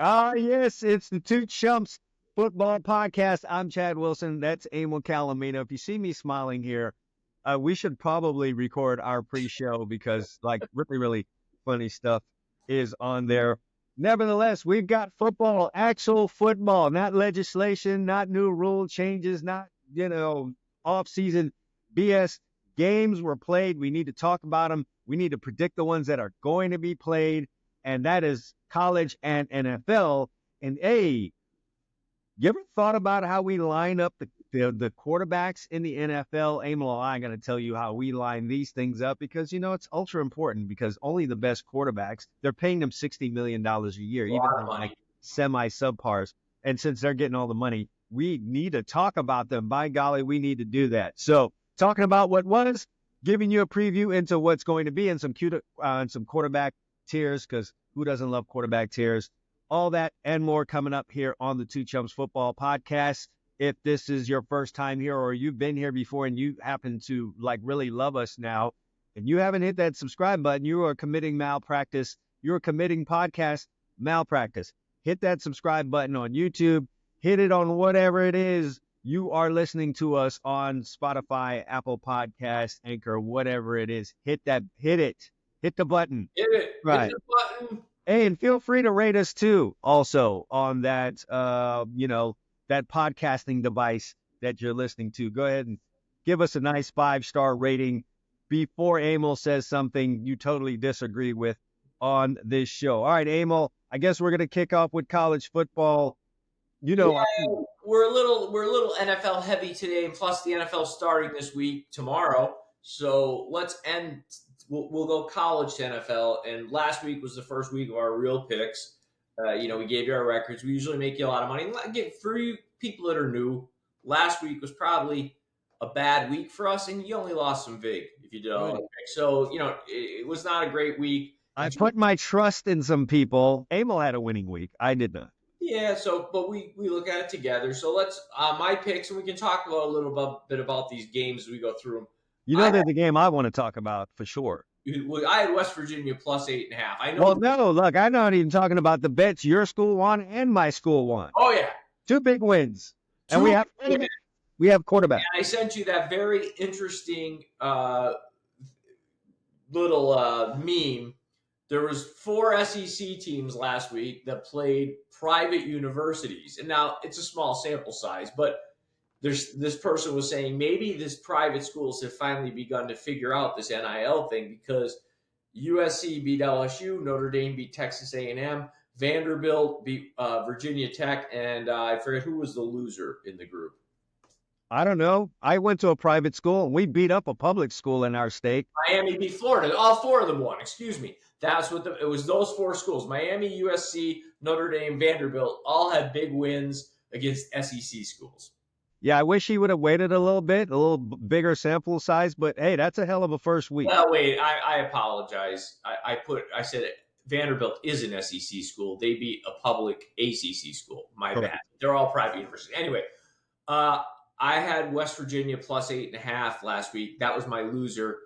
Yes, it's the Two Chumps Football Podcast. I'm Chad Wilson. That's Emil Calomino. If you see me smiling here, we should probably record our pre-show because, really, really funny stuff is on there. Nevertheless, we've got football, actual football, not legislation, not new rule changes, not, off-season BS. Games were played. We need to talk about them. We need to predict the ones that are going to be played, and that is college and NFL. And you ever thought about how we line up the quarterbacks in the NFL? Emil and I are going to tell you how we line these things up because, it's ultra important because only the best quarterbacks, they're paying them $60 million a year, even like semi-subpars. And since they're getting all the money, we need to talk about them. By golly, we need to do that. So talking about what was, giving you a preview into what's going to be and some quarterback tiers, because who doesn't love quarterback tiers? All that and more coming up here on the Two Chumps Football Podcast. If this is your first time here or you've been here before and you happen to really love us now and you haven't hit that subscribe button, you are committing malpractice. You're committing podcast malpractice. Hit that subscribe button on YouTube. Hit it on whatever it is you are listening to us on Spotify, Apple Podcasts, Anchor, whatever it is. Hit it. Hit the button. Hit it. Right. Hit the button. Hey, and feel free to rate us too, also on that, that podcasting device that you're listening to. Go ahead and give us a nice 5-star rating before Emil says something you totally disagree with on this show. All right, Emil, I guess we're going to kick off with college football. We're a little NFL heavy today, and plus the NFL starting this week tomorrow. So let's end. We'll go college to NFL. And last week was the first week of our real picks. We gave you our records. We usually make you a lot of money. For you people that are new, last week was probably a bad week for us, and you only lost some vig if you did all that. So, it was not a great week. I put my trust in some people. Emil had a winning week. I did not. Yeah, but we look at it together. So let's my picks, and we can talk about a little bit about these games as we go through them. There's a game I want to talk about for sure. I had West Virginia plus 8.5. I know. Well, no, look, I'm not even talking about the bets your school won and my school won. Oh yeah, 2 big wins, and we have quarterback. And I sent you that very interesting little meme. There was 4 SEC teams last week that played private universities, and now it's a small sample size, but this person was saying maybe these private schools have finally begun to figure out this NIL thing because USC beat LSU, Notre Dame beat Texas A&M, Vanderbilt beat Virginia Tech, and I forget who was the loser in the group. I don't know. I went to a private school, and we beat up a public school in our state. Miami beat Florida. All 4 of them won. Excuse me. That's what it was. Those 4 schools: Miami, USC, Notre Dame, Vanderbilt, all had big wins against SEC schools. Yeah, I wish he would have waited a little bigger sample size, but hey, that's a hell of a first week. Well, wait, I apologize. I said Vanderbilt is an SEC school. They beat a public ACC school. My bad. They're all private universities. Anyway, I had West Virginia plus 8.5 last week. That was my loser.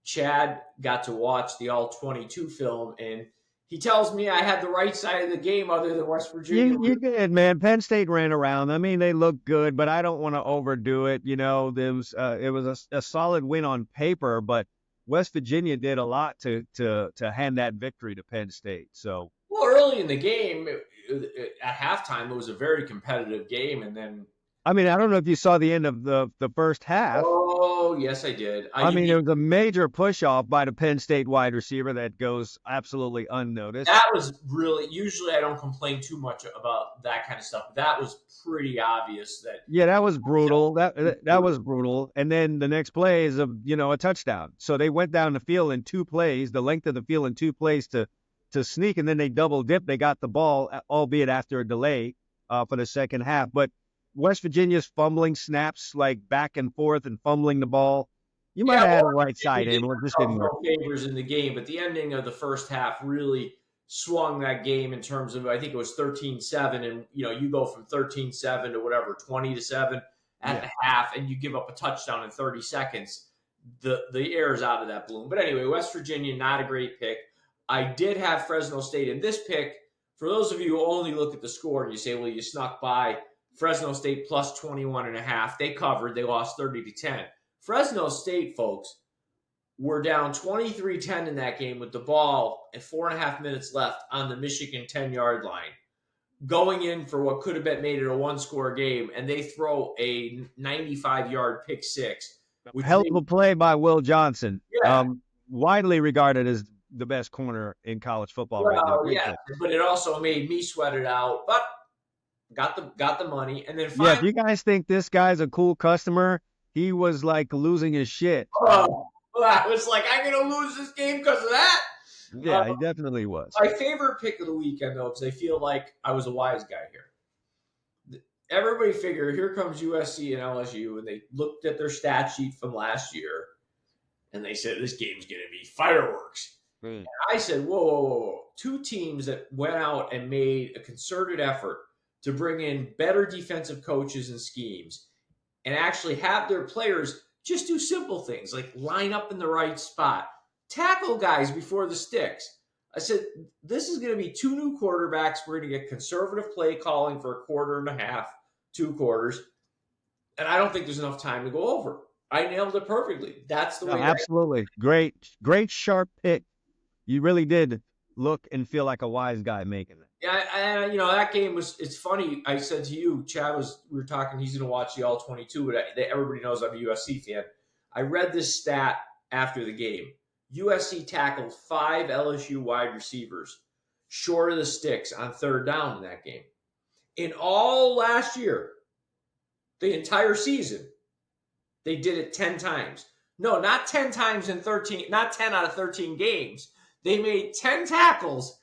Chad got to watch the All-22 film, and he tells me I had the right side of the game other than West Virginia. You did, man. Penn State ran around. I mean, they looked good, but I don't want to overdo it. It was a solid win on paper, but West Virginia did a lot to hand that victory to Penn State. So, well, early in the game, at halftime, it was a very competitive game, and then. I mean, I don't know if you saw the end of the first half. Oh, yes, I did. It was a major push-off by the Penn State wide receiver that goes absolutely unnoticed. That was really – usually I don't complain too much about that kind of stuff. But that was pretty obvious that – Yeah, that was brutal. That was brutal. And then the next play is a touchdown. So they went down the field in 2 plays, the length of the field in 2 plays to sneak, and then they double-dipped. They got the ball, albeit after a delay for the second half. But West Virginia's fumbling snaps back and forth and fumbling the ball. You might have had a right side in. It just didn't work. Favors in the game, but the ending of the first half really swung that game in terms of, I think it was 13-7, and you go from 13-7 to whatever 20-7 at the half, and you give up a touchdown in 30 seconds. The air is out of that balloon. But anyway, West Virginia, not a great pick. I did have Fresno State in this pick, For those of you who only look at the score and you say, well, you snuck by Fresno State plus 21.5. They covered. They lost 30-10. Fresno State, folks, were down 23-10 in that game with the ball and 4.5 minutes left on the Michigan 10-yard line, going in for what could have been made it a one-score game, and they throw a 95-yard pick six. Hell of a play by Will Johnson. Yeah. Widely regarded as the best corner in college football right now. Yeah, but it also made me sweat it out. But got the money, and then finally, if you guys think this guy's a cool customer, he was like losing his shit. I was like, I'm gonna lose this game because of that. Yeah, he definitely was. My favorite pick of the weekend, though, because I feel like I was a wise guy here. Everybody figured, here comes USC and LSU, and they looked at their stat sheet from last year, and they said, this game's going to be fireworks. And I said, whoa. Two teams that went out and made a concerted effort to bring in better defensive coaches and schemes and actually have their players just do simple things like line up in the right spot, tackle guys before the sticks. I said, this is going to be two new quarterbacks. We're going to get conservative play calling for a quarter and a half, 2 quarters. And I don't think there's enough time to go over. I nailed it perfectly. That's the way. Absolutely. Great, sharp pick. You really did look and feel like a wise guy making it. Yeah, and that game it's funny. I said to you, Chad we were talking, he's going to watch the All-22, but everybody knows I'm a USC fan. I read this stat after the game. USC tackled 5 LSU wide receivers short of the sticks on third down in that game. In all last year, the entire season, they did it 10 times. No, not 10 times in 13, not 10 out of 13 games. They made 10 tackles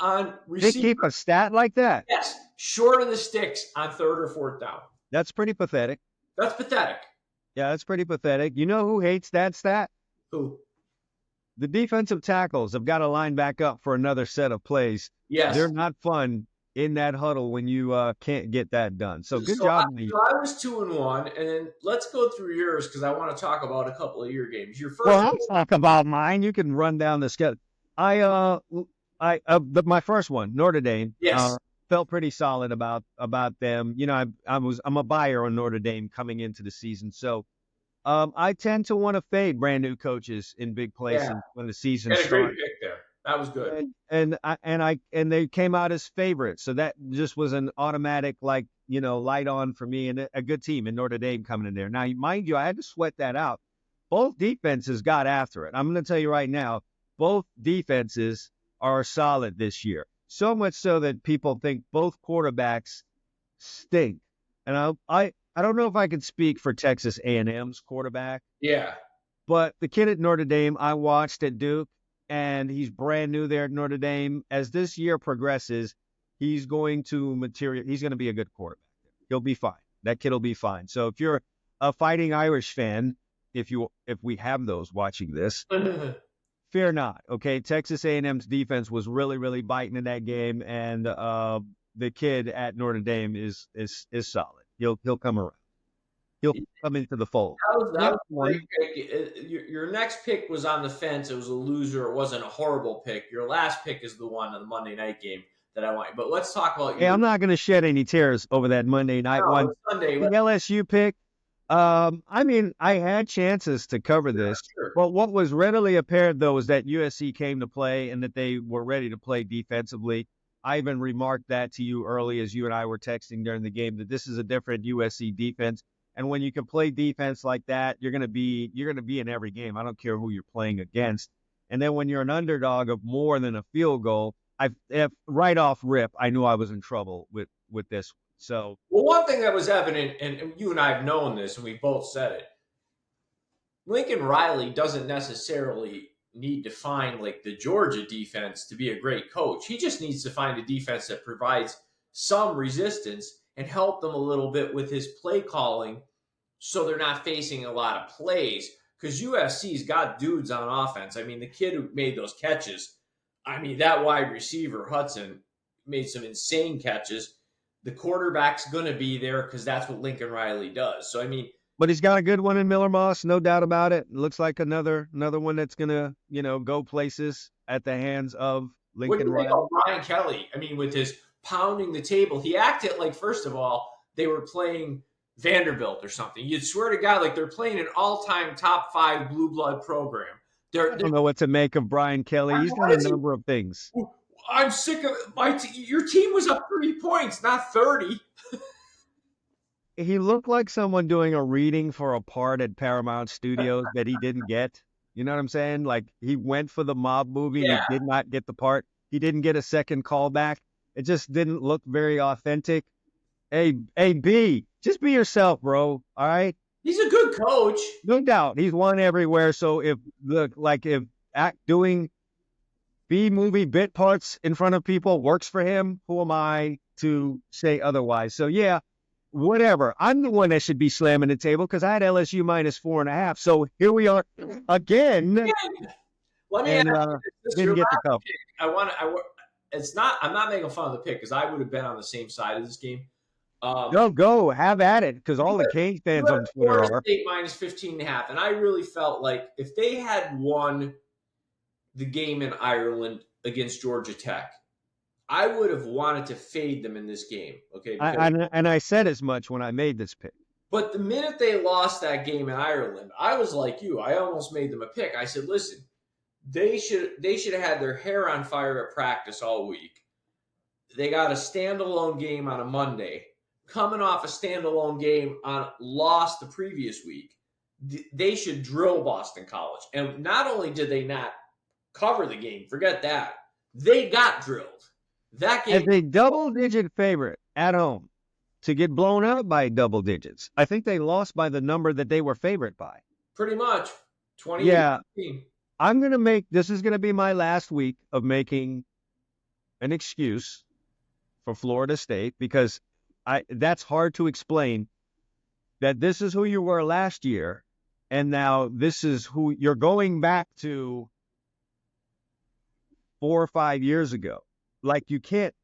on receivers. They keep a stat like that? Yes, short of the sticks on third or fourth down. That's pretty pathetic. That's pathetic. Yeah, that's pretty pathetic. You know who hates that stat? Who? The defensive tackles have got to line back up for another set of plays. Yes. They're not fun in that huddle when you can't get that done. So good job. I was 2-1, and then let's go through yours because I want to talk about a couple of your games. Your first. Well, I'll talk about mine. You can run down the schedule. My first one, Notre Dame. Yes. Felt pretty solid about them. I'm a buyer on Notre Dame coming into the season. So I tend to want to fade brand new coaches in big places when the season starts. Great pick there. That was good. And they came out as favorites. So that just was an automatic light on for me, and a good team in Notre Dame coming in there. Now, mind you, I had to sweat that out. Both defenses got after it. I'm going to tell you right now, both defenses are solid this year. So much so that people think both quarterbacks stink. And I don't know if I can speak for Texas A&M's quarterback. Yeah. But the kid at Notre Dame, I watched at Duke, and he's brand new there at Notre Dame. As this year progresses, he's going to be a good quarterback. He'll be fine. That kid will be fine. So if you're a Fighting Irish fan, if we have those watching this, fear not. Okay, Texas A&M's defense was really, really biting in that game, and the kid at Notre Dame is solid. He'll come around. He'll come into the fold. That was a great pick. Your next pick was on the fence. It was a loser. It wasn't a horrible pick. Your last pick is the one on the Monday night game that I want. But let's talk about. I'm not going to shed any tears over that Monday night one. Sunday. The LSU pick. I had chances to cover this, but what was readily apparent, though, is that USC came to play and that they were ready to play defensively. I even remarked that to you early as you and I were texting during the game, that this is a different USC defense. And when you can play defense like that, you're going to be in every game. I don't care who you're playing against. And then when you're an underdog of more than a field goal, right off rip, I knew I was in trouble with this. So, well, one thing that was evident, and you and I have known this, and we both said it, Lincoln Riley doesn't necessarily need to find like the Georgia defense to be a great coach. He just needs to find a defense that provides some resistance and help them a little bit with his play calling so they're not facing a lot of plays, because USC's got dudes on offense. I mean, the kid who made those catches, that wide receiver, Hudson, made some insane catches. The quarterback's going to be there because that's what Lincoln Riley does. So, but he's got a good one in Miller Moss, no doubt about it. Looks like another one that's going to, go places at the hands of What do Lincoln you think of Riley. Brian Kelly? I mean, with his pounding the table, he acted like, first of all, they were playing Vanderbilt or something. You'd swear to God, like they're playing an all-time top 5 blue blood program. I don't know what to make of Brian Kelly. He's done a number of things. I'm sick of your team was up 3 points, not 30. He looked like someone doing a reading for a part at Paramount Studios that he didn't get. You know what I'm saying? Like he went for the mob movie and he did not get the part. He didn't get a second callback. It just didn't look very authentic. Hey, B, just be yourself, bro. All right. He's a good coach. No doubt. He's won everywhere. So if doing B-movie bit parts in front of people works for him, who am I to say otherwise? So yeah, whatever. I'm the one that should be slamming the table because I had LSU -4.5. So here we are again. Let me ask you this. Didn't get the cup. I'm not making fun of the pick because I would have been on the same side of this game. Go have at it because all the Canes fans on Twitter are. State -15.5, and I really felt like if they had won the game in Ireland against Georgia Tech, I would have wanted to fade them in this game. Okay, and I said as much when I made this pick. But the minute they lost that game in Ireland, I was like you. I almost made them a pick. I said, listen, they should have had their hair on fire at practice all week. They got a standalone game on a Monday. Coming off a standalone game on loss the previous week, they should drill Boston College. And not only did they not cover the game, forget that, they got drilled. That game as a double-digit favorite at home to get blown out by double digits. I think they lost by the number that they were favored by. Pretty much. 20. Yeah. This is going to be my last week of making an excuse for Florida State because that's hard to explain that this is who you were last year and now this is who you're going back to 4 or 5 years ago. Like you can't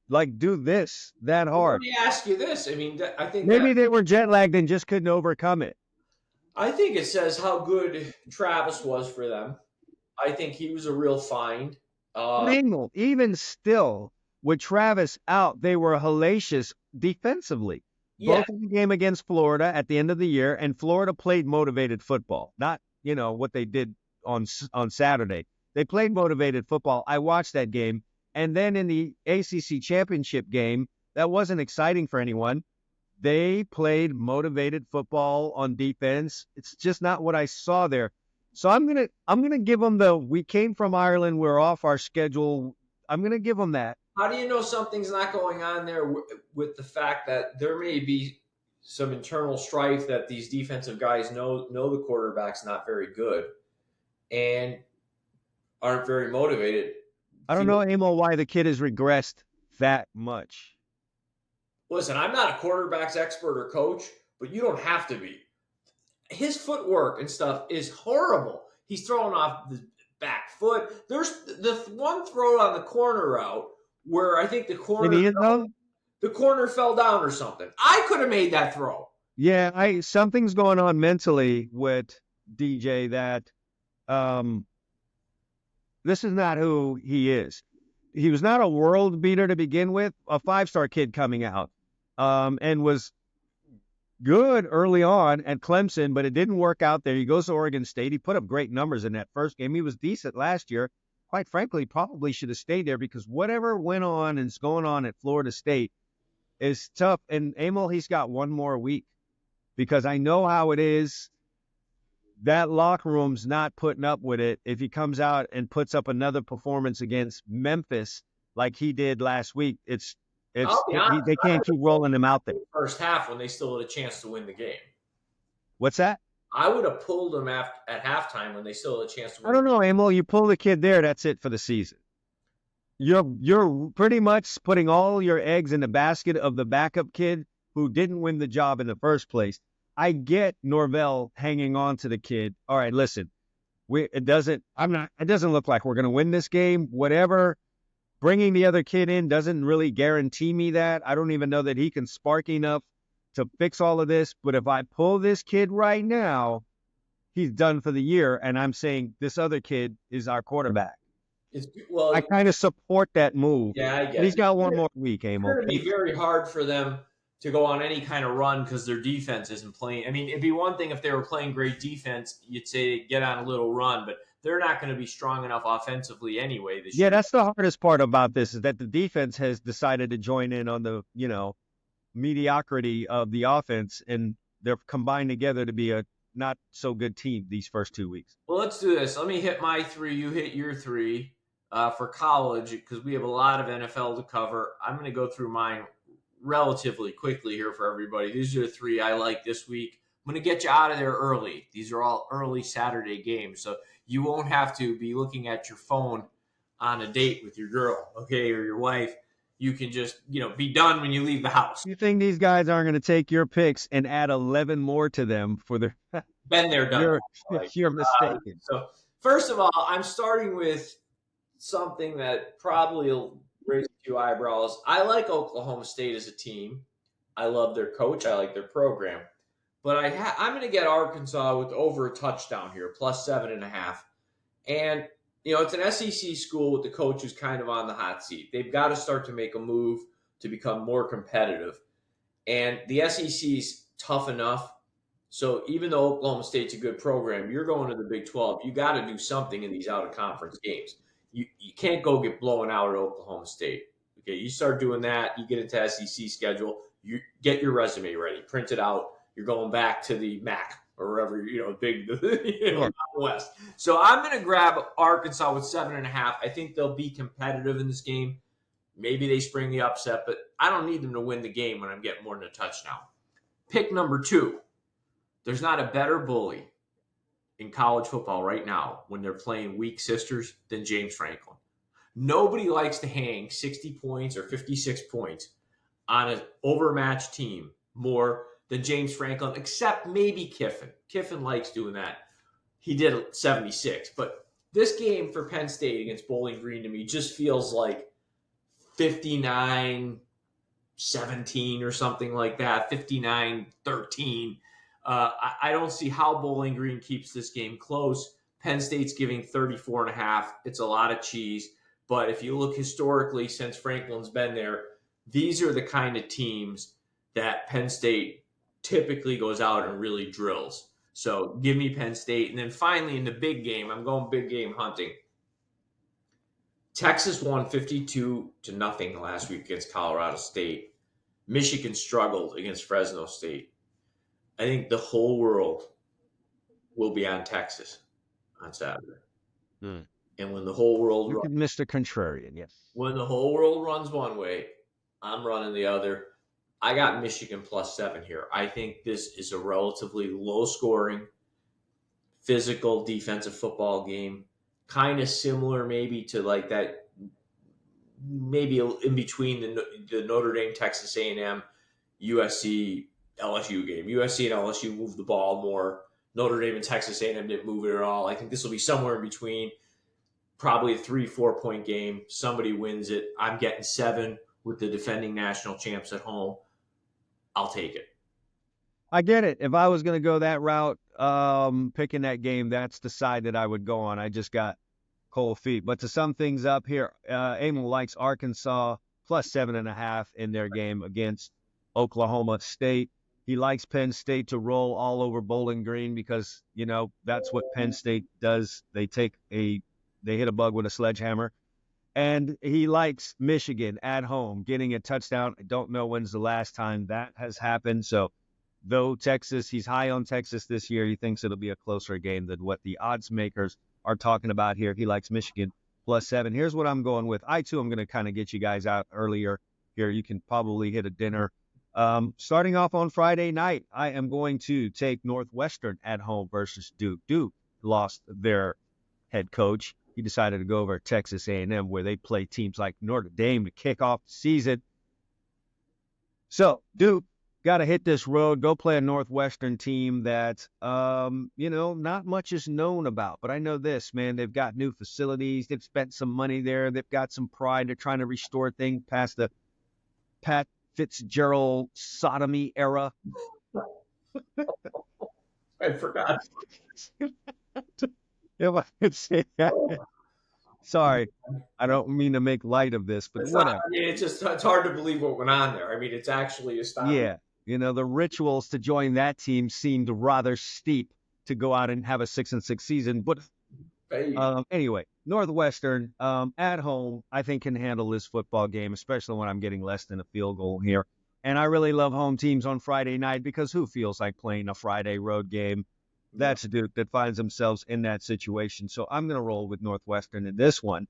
like do this that hard. Let me ask you this. I mean, I think maybe they were jet lagged and just couldn't overcome it. I think it says how good Travis was for them. I think he was a real find. Even still, with Travis out, they were hellacious defensively. Yeah. Both in the game against Florida at the end of the year, and Florida played motivated football. Not, what they did on Saturday. They played motivated football. I watched that game. And then in the ACC championship game, that wasn't exciting for anyone. They played motivated football on defense. It's just not what I saw there. So I'm gonna give them we came from Ireland. We're off our schedule. I'm gonna give them that. How do you know something's not going on there with the fact that there may be some internal strife that these defensive guys know the quarterback's not very good and aren't very motivated? I don't know, Emil, why the kid has regressed that much. Listen, I'm not a quarterback's expert or coach, but you don't have to be. His footwork and stuff is horrible. He's throwing off the back foot. There's the one throw on the corner route where I think the corner fell down or something. I could have made that throw. Yeah, something's going on mentally with DJ that this is not who he is. He was not a world beater to begin with, a 5-star kid coming out, and was good early on at Clemson, but it didn't work out there. He goes to Oregon State. He put up great numbers in that first game. He was decent last year. Quite frankly, probably should have stayed there because whatever went on and is going on at Florida State is tough. And Emil, he's got one more week because I know how it is. That locker room's not putting up with it. If he comes out and puts up another performance against Memphis like he did last week, they can't keep rolling him out there. First half when they still had a chance to win the game. What's that? I would have pulled him at halftime when they still had a chance to win. I don't know, Emil. You pull the kid there, that's it for the season. You're pretty much putting all your eggs in the basket of the backup kid who didn't win the job in the first place. I get Norvell hanging on to the kid. All right, listen. It doesn't look like we're going to win this game. Whatever. Bringing the other kid in doesn't really guarantee me that. I don't even know that he can spark enough to fix all of this. But if I pull this kid right now, he's done for the year. And I'm saying this other kid is our quarterback. I kind of support that move. Yeah, I But get he's it. got one more week, It's Emil. going to be very hard for them to go on any kind of run because their defense isn't playing. I mean, it'd be one thing if they were playing great defense, you'd say get on a little run, but they're not going to be strong enough offensively anyway this Yeah, year. that's the hardest part about this is that the defense has decided to join in on the, mediocrity of the offense, and they're combined together to be a not so good team these first 2 weeks. Well, let's do this. Let me hit my three. You hit your three for college because we have a lot of NFL to cover. I'm going to go through mine relatively quickly here for everybody. These are the three I like this week. I'm going to get you out of there early. These are all early Saturday games, so you won't have to be looking at your phone on a date with your girl, okay, or your wife. You can just, be done when you leave the house. You think these guys aren't going to take your picks and add 11 more to them for their Been there, done that. you're mistaken. So, first of all, I'm starting with something that probably will raise a few eyebrows. I like Oklahoma State as a team. I love their coach. I like their program. But I'm going to get Arkansas with over a touchdown here, plus 7.5. And, it's an SEC school with the coach who's kind of on the hot seat. They've got to start to make a move to become more competitive. And the SEC is tough enough. So even though Oklahoma State's a good program, you're going to the Big 12. You got to do something in these out-of-conference games. You can't go get blown out at Oklahoma State. Okay, you start doing that, you get into SEC schedule, you get your resume ready, print it out. You're going back to the MAC or wherever, big, West. So I'm going to grab Arkansas with 7.5. I think they'll be competitive in this game. Maybe they spring the upset, but I don't need them to win the game when I'm getting more than a touchdown. Pick number 2. There's not a better bully in college football right now when they're playing weak sisters than James Franklin. Nobody likes to hang 60 points or 56 points on an overmatched team more than James Franklin, except maybe Kiffin. Kiffin likes doing that. He did 76. But this game for Penn State against Bowling Green to me just feels like 59-17 or something like that, 59-13. I don't see how Bowling Green keeps this game close. Penn State's giving 34.5. It's a lot of cheese. But if you look historically, since Franklin's been there, these are the kind of teams that Penn State typically goes out and really drills. So give me Penn State. And then finally in the big game, I'm going big game hunting. Texas won 52-0 last week against Colorado State. Michigan struggled against Fresno State. I think the whole world will be on Texas on Saturday. And when the whole world runs, Mr. Contrarian, yes. When the whole world runs one way, I'm running the other. I got Michigan plus 7 here. I think this is a relatively low-scoring, physical defensive football game, kind of similar maybe to like that, maybe in between the Notre Dame, Texas A&M, USC, LSU game. USC and LSU moved the ball more. Notre Dame and Texas A&M didn't move it at all. I think this will be somewhere in between, probably a 3-4 point game. Somebody wins it. I'm getting 7 with the defending national champs at home. I'll take it. I get it. If I was going to go that route, picking that game, that's the side that I would go on. I just got cold feet. But to sum things up here, Emil likes Arkansas plus 7.5 in their game against Oklahoma State. He likes Penn State to roll all over Bowling Green because, that's what Penn State does. They hit a bug with a sledgehammer. And he likes Michigan at home, getting a touchdown. I don't know when's the last time that has happened. So, though he's high on Texas this year, he thinks it'll be a closer game than what the odds makers are talking about here. He likes Michigan plus 7. Here's what I'm going with. I'm going to kind of get you guys out earlier here. You can probably hit a dinner. Starting off on Friday night, I am going to take Northwestern at home versus Duke. Duke lost their head coach. He decided to go over to Texas A&M where they play teams like Notre Dame to kick off the season. So Duke got to hit this road, go play a Northwestern team that, not much is known about. But I know this, man, they've got new facilities. They've spent some money there. They've got some pride. They're trying to restore things past the Pat Fitzgerald sodomy era. I forgot. If I could say that. Sorry, I don't mean to make light of this, but It's not. whatever. I mean, it's hard to believe what went on there. I mean, it's actually astonishing. Yeah, the rituals to join that team seemed rather steep to go out and have a 6-6 season. But anyway, Northwestern at home, I think can handle this football game, especially when I'm getting less than a field goal here. And I really love home teams on Friday night because who feels like playing a Friday road game? That's a Duke that finds themselves in that situation. So I'm going to roll with Northwestern in this one.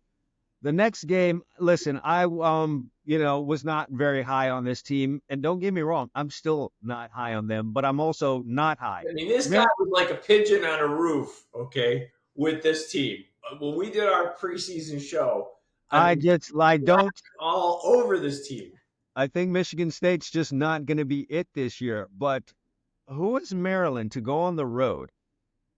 The next game, listen, I was not very high on this team, and don't get me wrong, I'm still not high on them, but I'm also not high. I mean, this guy was like a pigeon on a roof, okay, with this team. When we did our preseason show, I don't all over this team. I think Michigan State's just not going to be it this year. But who is Maryland to go on the road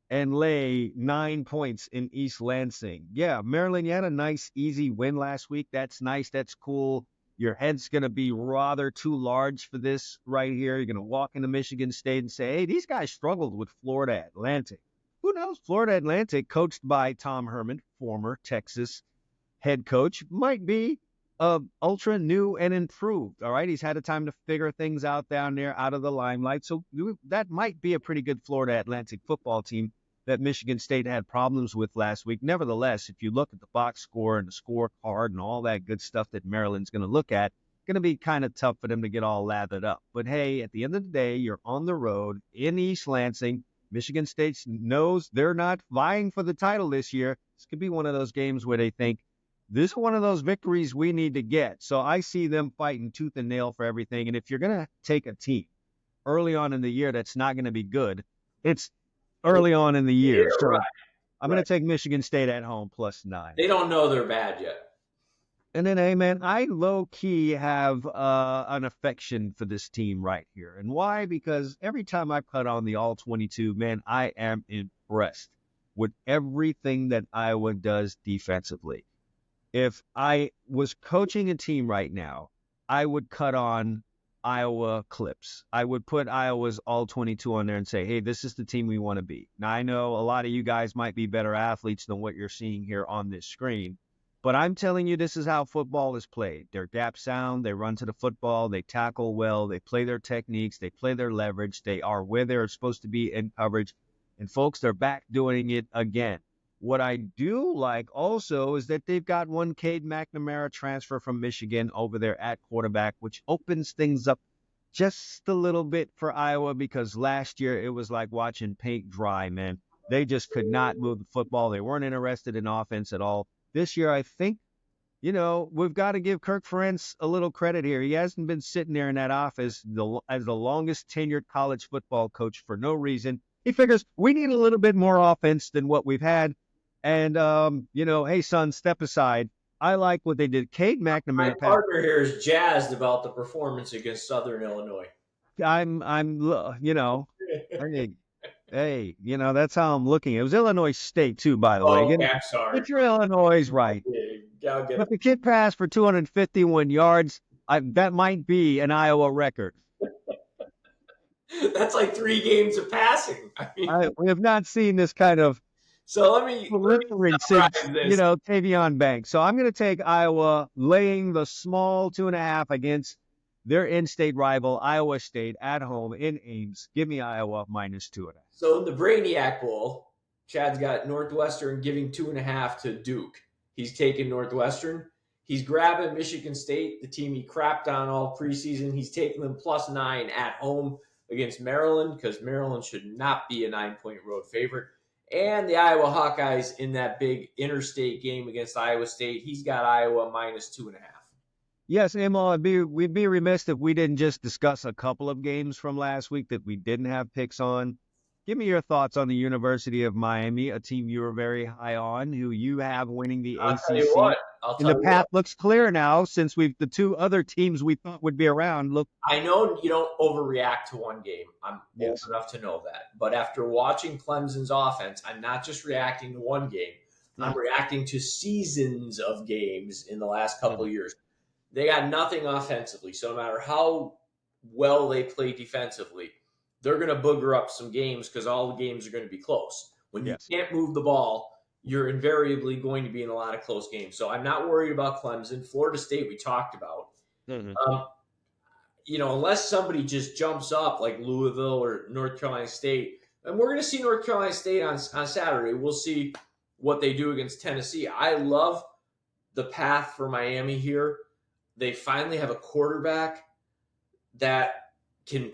and lay 9 points in East Lansing? Yeah, Maryland, you had a nice, easy win last week. That's nice. That's cool. Your head's going to be rather too large for this right here. You're going to walk into Michigan State and say, hey, these guys struggled with Florida Atlantic. Who knows? Florida Atlantic, coached by Tom Herman, former Texas head coach, might be ultra new and improved. All right. He's had a time to figure things out down there out of the limelight. So that might be a pretty good Florida Atlantic football team that Michigan State had problems with last week. Nevertheless, if you look at the box score and the scorecard and all that good stuff that Maryland's going to look at, going to be kind of tough for them to get all lathered up. But hey, at the end of the day, you're on the road in East Lansing. Michigan State knows they're not vying for the title this year. This could be one of those games where they think, this is one of those victories we need to get. So I see them fighting tooth and nail for everything. And if you're going to take a team early on in the year that's not going to be good, it's early on in the year. So right. I'm going to take Michigan State at home +9. They don't know they're bad yet. And then, hey, man, I low-key have an affection for this team right here. And why? Because every time I put on the All-22, man, I am impressed with everything that Iowa does defensively. If I was coaching a team right now, I would cut on Iowa clips. I would put Iowa's All-22 on there and say, hey, this is the team we want to be. Now, I know a lot of you guys might be better athletes than what you're seeing here on this screen, but I'm telling you, this is how football is played. They're gap sound. They run to the football. They tackle well. They play their techniques. They play their leverage. They are where they're supposed to be in coverage. And, folks, they're back doing it again. What I do like also is that they've got one Cade McNamara transfer from Michigan over there at quarterback, which opens things up just a little bit for Iowa because last year it was like watching paint dry, man. They just could not move the football. They weren't interested in offense at all. This year, I think, we've got to give Kirk Ferentz a little credit here. He hasn't been sitting there in that office as the longest tenured college football coach for no reason. He figures we need a little bit more offense than what we've had. And, hey, son, step aside. I like what they did. Cade McNamara. My partner here is jazzed about the performance against Southern Illinois. Hey, that's how I'm looking. It was Illinois State, too, by the way. Okay, I'm sorry. But you're Illinois, right. But the kid passed for 251 yards. That might be an Iowa record. That's like 3 games of passing. We have not seen this kind of let me since, Tavion Banks. So I'm going to take Iowa laying the small 2.5 against their in-state rival, Iowa State, at home in Ames. Give me Iowa -2.5. So in the Brainiac Bowl, Chad's got Northwestern giving 2.5 to Duke. He's taking Northwestern. He's grabbing Michigan State, the team he crapped on all preseason. He's taking them +9 at home against Maryland because Maryland should not be a 9-point road favorite. And the Iowa Hawkeyes in that big interstate game against Iowa State. He's got Iowa -2.5. Yes, Emil, we'd be remiss if we didn't just discuss a couple of games from last week that we didn't have picks on. Give me your thoughts on the University of Miami, a team you were very high on, who you have winning the ACC. Tell you what, and the path looks clear now since the 2 other teams we thought would be around look. I know you don't overreact to one game. I'm old enough to know that. But after watching Clemson's offense, I'm not just reacting to one game. I'm reacting to seasons of games in the last couple of years. They got nothing offensively. So no matter how well they play defensively, they're going to booger up some games because all the games are going to be close. When you can't move the ball, you're invariably going to be in a lot of close games. So I'm not worried about Clemson. Florida State, we talked about. Mm-hmm. Unless somebody just jumps up like Louisville or North Carolina State, and we're going to see North Carolina State on Saturday. We'll see what they do against Tennessee. I love the path for Miami here. They finally have a quarterback that can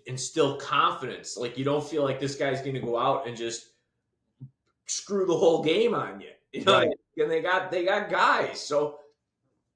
instill confidence. Like, you don't feel like this guy's going to go out and just screw the whole game on you. Right. And they got guys. So,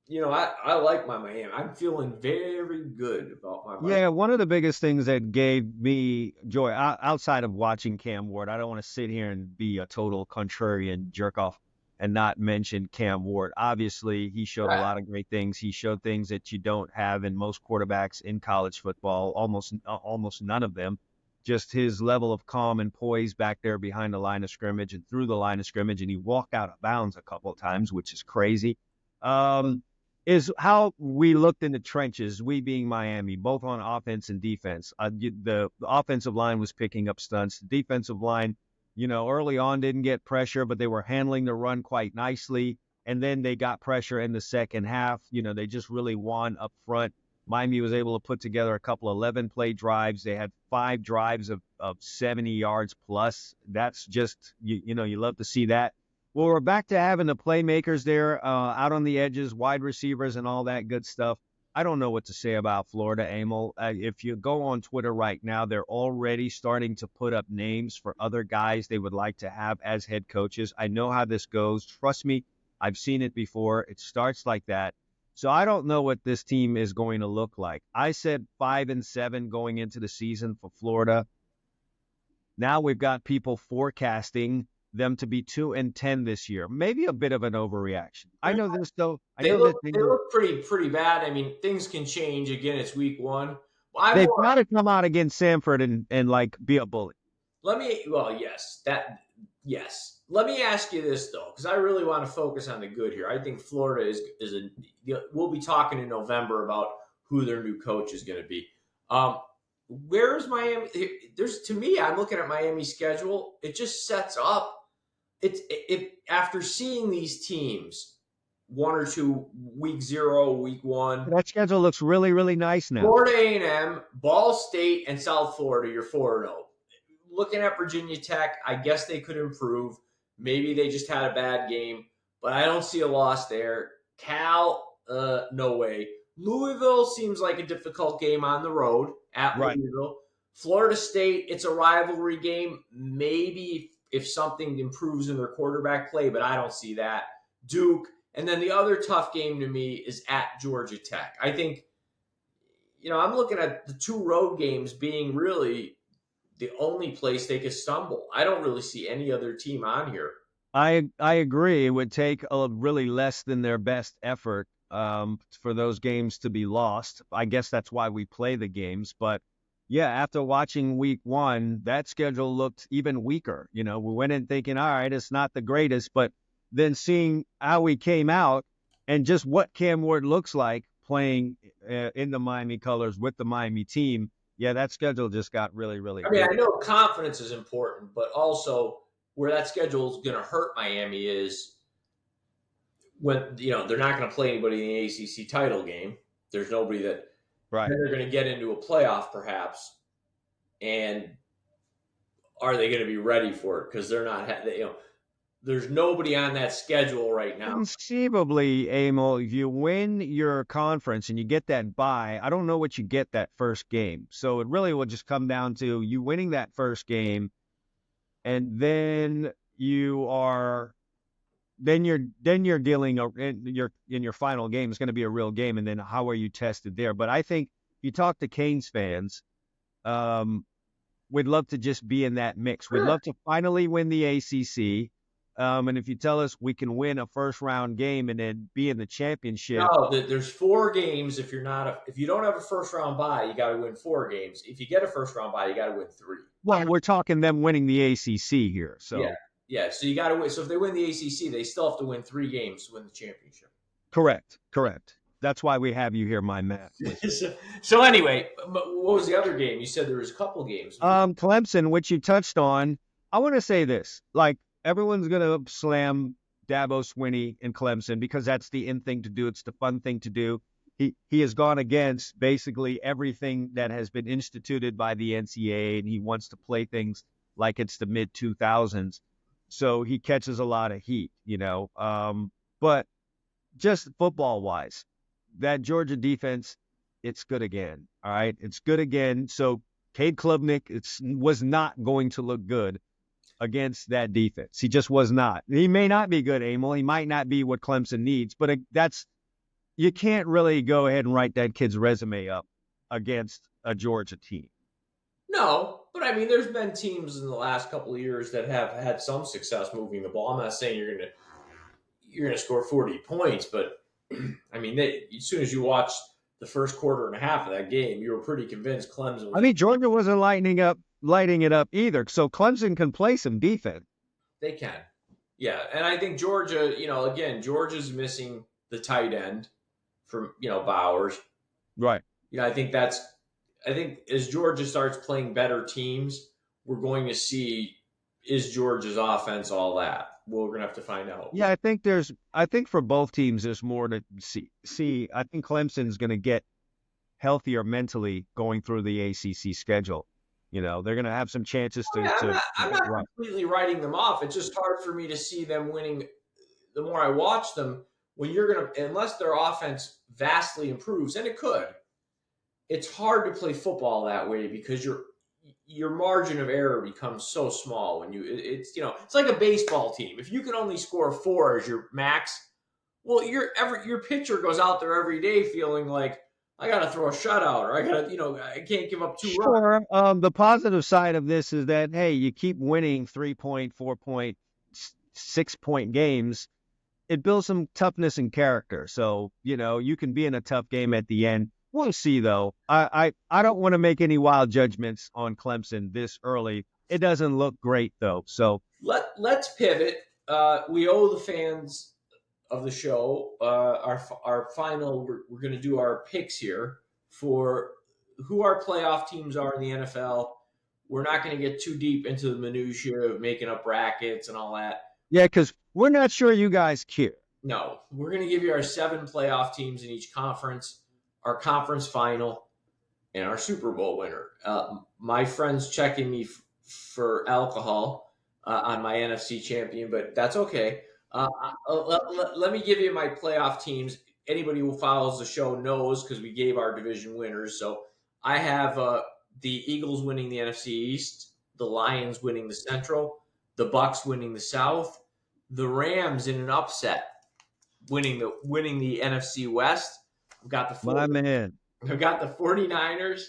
I like my Miami. I'm feeling very good about my Miami. Yeah, one of the biggest things that gave me joy outside of watching Cam Ward, I don't want to sit here and be a total contrarian jerk off and not mention Cam Ward. Obviously, he showed a lot of great things. He showed things that you don't have in most quarterbacks in college football, almost none of them. Just his level of calm and poise back there behind the line of scrimmage and through the line of scrimmage, and he walked out of bounds a couple of times, which is crazy. Is how we looked in the trenches, we being Miami, both on offense and defense. The offensive line was picking up stunts. The defensive line, early on didn't get pressure, but they were handling the run quite nicely. And then they got pressure in the second half. They just really won up front. Miami was able to put together a couple of 11-play drives. They had 5 drives of 70 yards plus. That's just, you love to see that. Well, we're back to having the playmakers there out on the edges, wide receivers and all that good stuff. I don't know what to say about Florida, Emil. If you go on Twitter right now, they're already starting to put up names for other guys they would like to have as head coaches. I know how this goes. Trust me, I've seen it before. It starts like that. So I don't know what this team is going to look like. I said 5-7 going into the season for Florida. Now we've got people forecasting them to be 2-10 this year. Maybe a bit of an overreaction. I know this though. They look pretty bad. I mean, things can change. Again, it's week 1. They've got to come out against Samford and like be a bully. Yes. Let me ask you this though, because I really want to focus on the good here. I think Florida we'll be talking in November about who their new coach is going to be. Where is Miami? To me, I'm looking at Miami's schedule. It just sets up. After seeing these teams, 1 or 2, week 0, week 1. That schedule looks really, really nice now. Florida A&M, Ball State, and South Florida, you're 4-0. Looking at Virginia Tech, I guess they could improve. Maybe they just had a bad game, but I don't see a loss there. Cal, no way. Louisville seems like a difficult game on the road at Louisville. Florida State, it's a rivalry game. Maybe if something improves in their quarterback play, but I don't see that. Duke, and then the other tough game to me is at Georgia Tech. I think, I'm looking at the 2 road games being really the only place they could stumble. I don't really see any other team on here. I agree. It would take a really less than their best effort for those games to be lost. I guess that's why we play the games. But yeah, after watching week 1, that schedule looked even weaker. We went in thinking, all right, it's not the greatest, but then seeing how we came out and just what Cam Ward looks like playing in the Miami colors with the Miami team, yeah, that schedule just got really, really good. I know confidence is important, but also where that schedule is going to hurt Miami is when, they're not going to play anybody in the ACC title game. There's nobody that they're going to get into a playoff perhaps. And are they going to be ready for it? Because they're not, there's nobody on that schedule right now. Conceivably, Emil, if you win your conference and you get that bye, I don't know what you get that first game. So it really will just come down to you winning that first game, and then you're dealing in your final game is going to be a real game, and then how are you tested there? But I think you talk to Canes fans, we'd love to just be in that mix. We'd love to finally win the ACC. And if you tell us we can win a first-round game and then be in the championship. No, there's 4 games. If you don't have a first-round bye, you got to win 4 games. If you get a first-round bye, you got to win 3. Well, we're talking them winning the ACC here. So yeah. So you got to win. So if they win the ACC, they still have to win 3 games to win the championship. Correct. That's why we have you here, my man. So anyway, what was the other game? You said there was a couple games. Clemson, which you touched on. I want to say this, like, everyone's gonna slam Dabo Swinney and Clemson because that's the in thing to do. It's the fun thing to do. He has gone against basically everything that has been instituted by the NCAA, and he wants to play things like it's the mid 2000s. So he catches a lot of heat, But just football wise, that Georgia defense, it's good again. All right, it's good again. So Cade Klubnik was not going to look good against that defense. He just was not. He may not be good, Emil. He might not be what Clemson needs, but you can't really go ahead and write that kid's resume up against a Georgia team. No, but I mean, there's been teams in the last couple of years that have had some success moving the ball. I'm not saying you're gonna score 40 points, but I mean, as soon as you watched the first quarter and a half of that game, you were pretty convinced Clemson was. I mean, Georgia wasn't lighting it up either. So Clemson can play some defense. They can, yeah, and I think Georgia, again, Georgia's missing the tight end from Bowers, right? I think as Georgia starts playing better teams, we're going to see, is Georgia's offense all that? Well, we're going to have to find out. Yeah, I think for both teams, there's more to see. I think Clemson's going to get healthier mentally going through the ACC schedule. They're going to have some chances to. I'm not completely writing them off. It's just hard for me to see them winning. The more I watch them, unless their offense vastly improves, and it could, it's hard to play football that way because your margin of error becomes so small when it's like a baseball team. If you can only score 4 as your max, well, your pitcher goes out there every day feeling like, I got to throw a shutout, or I can't give up 2 runs. Sure. The positive side of this is that, hey, you keep winning 3-point, 4-point, 6-point games. It builds some toughness and character. So, you can be in a tough game at the end. We'll see, though. I don't want to make any wild judgments on Clemson this early. It doesn't look great, though. So let's pivot. We owe the fans of the show our final. We're going to do our picks here for who our playoff teams are in the NFL. We're not going to get too deep into the minutiae of making up brackets and all that. Yeah, because we're not sure you guys care. No, we're going to give you our 7 playoff teams in each conference, our conference final, and our Super Bowl winner. My friend's checking me for alcohol on my NFC champion, but that's okay. Let me give you my playoff teams. Anybody who follows the show knows because we gave our division winners. So I have the Eagles winning the NFC East, the Lions winning the Central, the Bucks winning the South, the Rams in an upset winning the NFC West. I've got the 49ers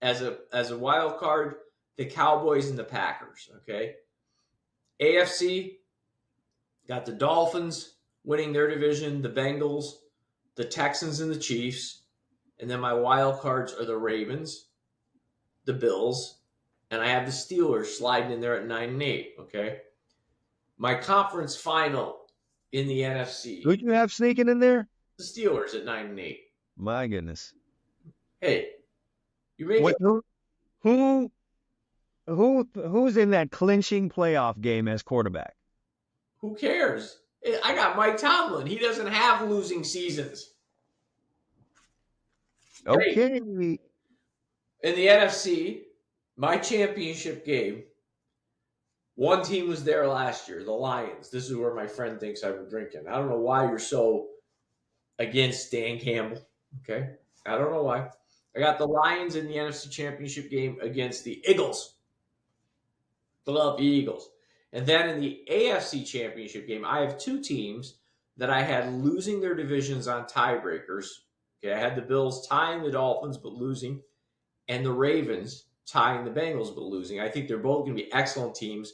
as a wild card, the Cowboys and the Packers. Okay, AFC got the Dolphins winning their division, the Bengals, the Texans and the Chiefs, and then my wild cards are the Ravens, the Bills, and I have the Steelers sliding in there at 9-8. Okay, my conference final in the NFC. Who'd you have sneaking in there? The Steelers at 9-8. My goodness. Hey, you made who's in that clinching playoff game as quarterback? Who cares? I got Mike Tomlin. He doesn't have losing seasons. Okay. Hey, in the NFC, my championship game, one team was there last year, the Lions. This is where my friend thinks I've been drinking. I don't know why you're so against Dan Campbell. Okay? I don't know why. I got the Lions in the NFC Championship game against the Eagles. Philadelphia Eagles. And then in the AFC Championship game, I have 2 teams that I had losing their divisions on tiebreakers. Okay, I had the Bills tying the Dolphins but losing, and the Ravens tying the Bengals but losing. I think they're both going to be excellent teams.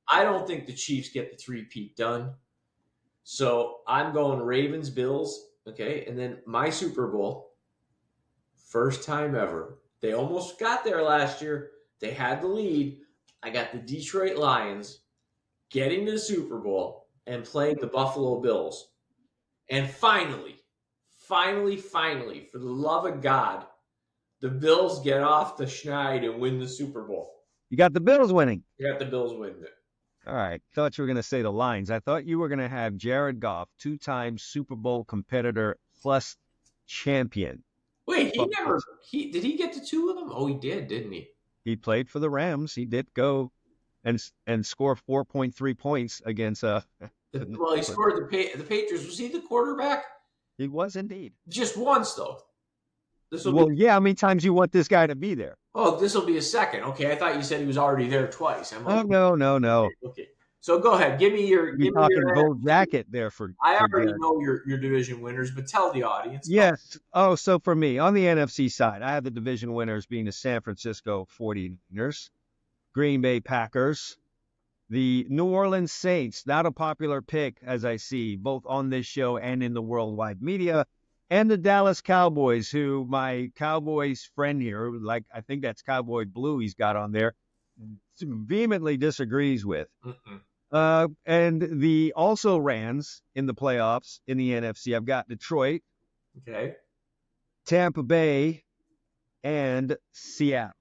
I don't think the Chiefs get the three-peat done. So I'm going Ravens, Bills, okay? And then my Super Bowl, first time ever. They almost got there last year. They had the lead. I got the Detroit Lions getting to the Super Bowl and playing the Buffalo Bills. And finally, for the love of God, the Bills get off the schneid and win the Super Bowl. You got the Bills winning. You got the Bills winning it. All right. Thought you were going to say the lines. I thought you were going to have Jared Goff, 2-time Super Bowl competitor plus champion. Wait, did he get to 2 of them? Oh, he did, didn't he? He played for the Rams. He did go and score 4.3 points against Well, he scored the Patriots. Was he the quarterback? He was indeed. Just once, though. Yeah, how many times you want this guy to be there? Oh, this will be a second. Okay, I thought you said he was already there twice. Oh, no. Okay. So go ahead. Give me your gold jacket there for. I already know your division winners, but tell the audience. Yes. Oh, so for me, on the NFC side, I have the division winners being the San Francisco 49ers, Green Bay Packers, the New Orleans Saints, not a popular pick, as I see, both on this show and in the worldwide media, and the Dallas Cowboys, who my Cowboys friend here, like I think that's Cowboy Blue he's got on there, vehemently disagrees with. And the also Rams in the playoffs in the NFC, I've got Detroit, okay, Tampa Bay, and Seattle.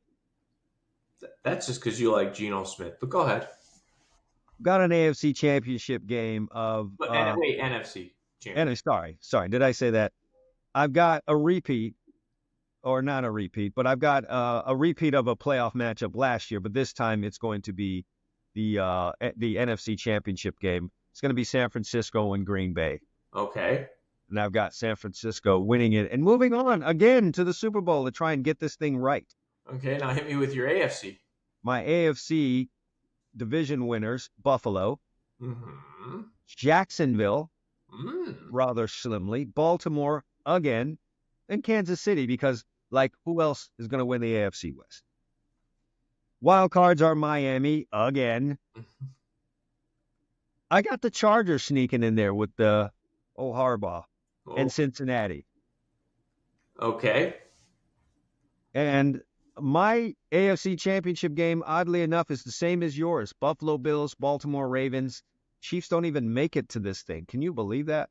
That's just because you like Geno Smith, but go ahead. Got an AFC championship game of... wait, NFC championship. Sorry, did I say that? I've got a repeat, or not a repeat, but I've got a repeat of a playoff matchup last year, but this time it's going to be the NFC championship game. It's going to be San Francisco and Green Bay. Okay. And I've got San Francisco winning it and moving on again to the Super Bowl to try and get this thing right. Okay, now hit me with your AFC. My AFC division winners, Buffalo, Jacksonville, rather slimly, Baltimore again, and Kansas City, because, who else is going to win the AFC West? Wild cards are Miami again. I got the Chargers sneaking in there with the Harbaugh and Cincinnati. Okay. And my AFC championship game, oddly enough, is the same as yours. Buffalo Bills, Baltimore Ravens. Chiefs don't even make it to this thing. Can you believe that?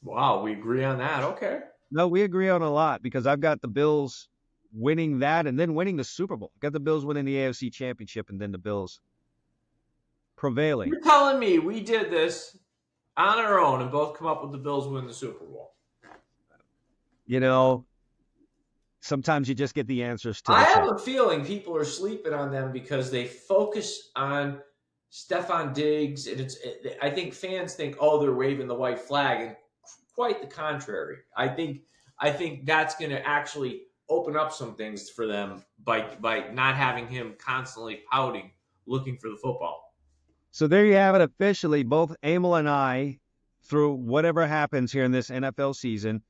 Wow, we agree on that. Okay. No, we agree on a lot because I've got the Bills winning that and then winning the Super Bowl. Got the Bills winning the AFC championship and then the Bills prevailing. You're telling me we did this on our own and both come up with the Bills winning the Super Bowl? You know, sometimes you just get the answers to I have a feeling people are sleeping on them because they focus on Stephon Diggs, and I think fans think, oh, they're waving the white flag, and quite the contrary. I think that's going to actually open up some things for them by not having him constantly pouting, looking for the football. So there you have it officially. Both Emil and I, through whatever happens here in this NFL season,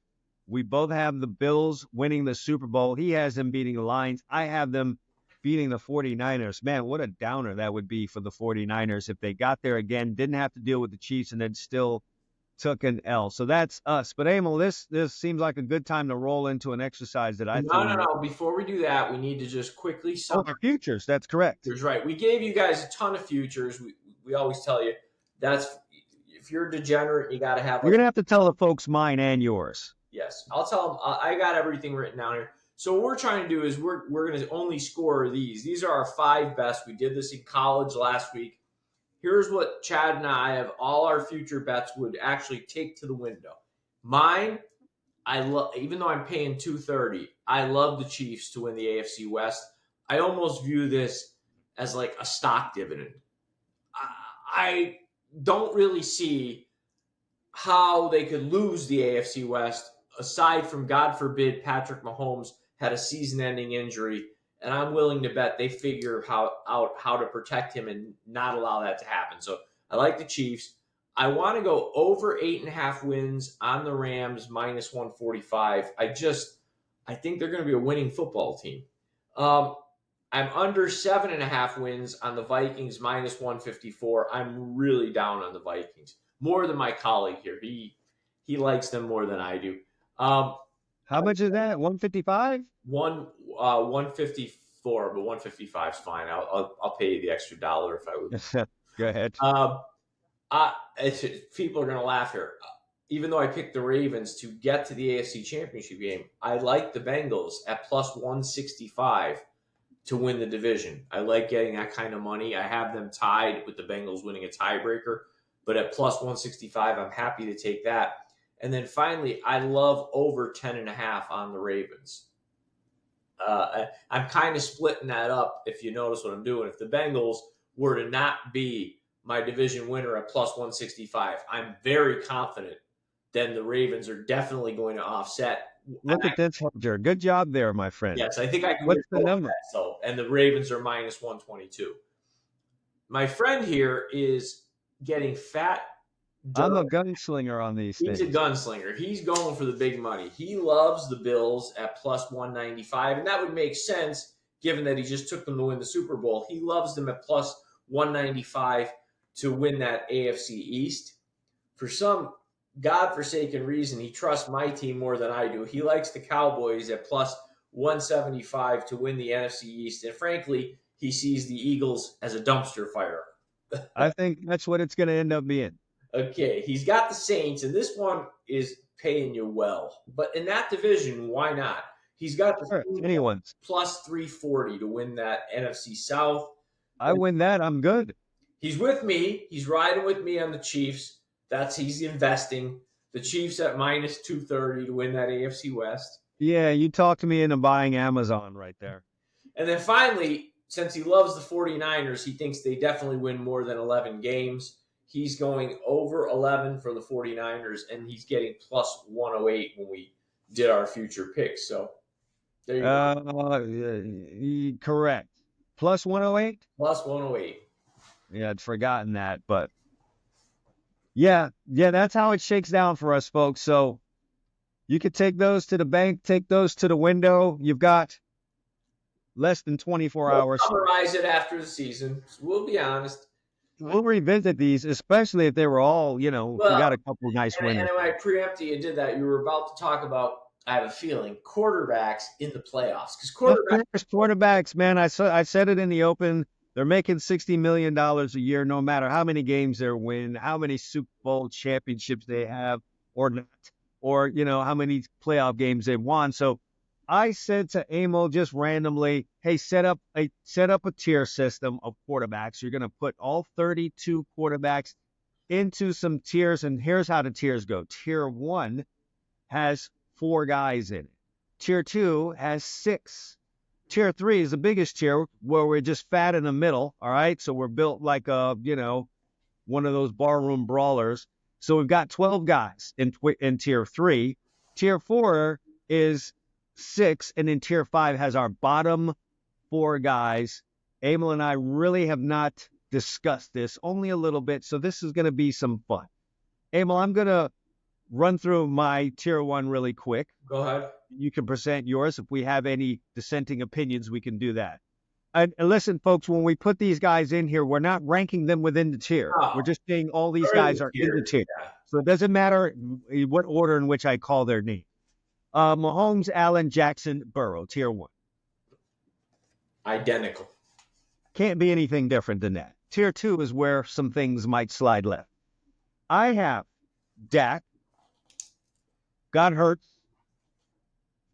we both have the Bills winning the Super Bowl. He has them beating the Lions. I have them beating the 49ers. Man, what a downer that would be for the 49ers if they got there again, didn't have to deal with the Chiefs, and then still took an L. So that's us. But Emil, this seems like a good time to roll into an exercise that I thought. No. Before we do that, we need to just quickly our futures. That's correct. That's right. We gave you guys a ton of futures. We always tell you that's if you're a degenerate, you got to have. You're gonna have to tell the folks mine and yours. Yes, I'll tell them. I got everything written down here. So what we're trying to do is we're going to only score these. These are our 5 best. We did this in college last week. Here's what Chad and I have all our future bets would actually take to the window. Mine, I love, even though I'm paying $230, I love the Chiefs to win the AFC West. I almost view this as like a stock dividend. I don't really see how they could lose the AFC West aside from, God forbid, Patrick Mahomes had a season-ending injury, and I'm willing to bet they figure out how to protect him and not allow that to happen. So I like the Chiefs. I want to go over 8.5 wins on the Rams, minus 145. I think they're going to be a winning football team. I'm under 7.5 wins on the Vikings, minus 154. I'm really down on the Vikings. More than my colleague here. He likes them more than I do. How much is that? 155? 154, but 155 is fine. I'll pay you the extra $1 if I would. Go ahead. People are going to laugh here. Even though I picked the Ravens to get to the AFC Championship game, I like the Bengals at plus 165 to win the division. I like getting that kind of money. I have them tied with the Bengals winning a tiebreaker, but at plus 165, I'm happy to take that. And then finally, I love over 10.5 on the Ravens. I'm kind of splitting that up if you notice what I'm doing. If the Bengals were to not be my division winner at plus 165, I'm very confident then the Ravens are definitely going to offset. Look at this, Hunter. Good job there, my friend. Yes, I think I can What's win the both number? of that. So, and the Ravens are minus 122. My friend here is getting fat. I'm a gunslinger on these He's things. a gunslinger. He's going for the big money. He loves the Bills at plus 195, and that would make sense given that he just took them to win the Super Bowl. He loves them at plus 195 to win that AFC East. For some godforsaken reason, he trusts my team more than I do. He likes the Cowboys at plus 175 to win the NFC East, and frankly, he sees the Eagles as a dumpster fire. I think that's what it's going to end up being. Okay, he's got the Saints, and this one is paying you well. But in that division, why not? He's got the anyone's plus 340 to win that NFC South. I win that, I'm good. He's with me. He's riding with me on the Chiefs. He's investing. The Chiefs at minus 230 to win that AFC West. Yeah, you talked me into buying Amazon right there. And then finally, since he loves the 49ers, he thinks they definitely win more than 11 games. He's going over 11 for the 49ers, and he's getting plus 108 when we did our future picks. So there you go. Correct. Plus 108? Plus 108. Yeah, I'd forgotten that, but yeah, that's how it shakes down for us, folks. So you could take those to the bank, take those to the window. You've got less than 24 hours. Summarize it after the season. We'll be honest. We'll revisit these, especially if they were all, we got a couple of nice winners. And when I preempted you did that, you were about to talk about, I have a feeling, quarterbacks in the playoffs. Because quarterbacks, man, I said it in the open. They're making $60 million a year, no matter how many games they win, how many Super Bowl championships they have or not, or, how many playoff games they've won. So I said to Emil just randomly, hey, set up a tier system of quarterbacks. You're going to put all 32 quarterbacks into some tiers, and here's how the tiers go. Tier 1 has 4 guys in it. Tier 2 has 6. Tier 3 is the biggest tier where we're just fat in the middle, all right? So we're built like one of those barroom brawlers. So we've got 12 guys in Tier 3. Tier 4 is 6, and then Tier 5 has our bottom 4 guys. Emil and I really have not discussed this, only a little bit, so this is going to be some fun. Emil, I'm going to run through my Tier 1 really quick. Go ahead. You can present yours. If we have any dissenting opinions, we can do that. And listen, folks, when we put these guys in here, we're not ranking them within the tier. No. We're just saying all these guys are in the tier. Yeah. So it doesn't matter what order in which I call their name. Mahomes, Allen, Jackson, Burrow, Tier 1. Identical. Can't be anything different than that. Tier 2 is where some things might slide left. I have Dak, got Hurts,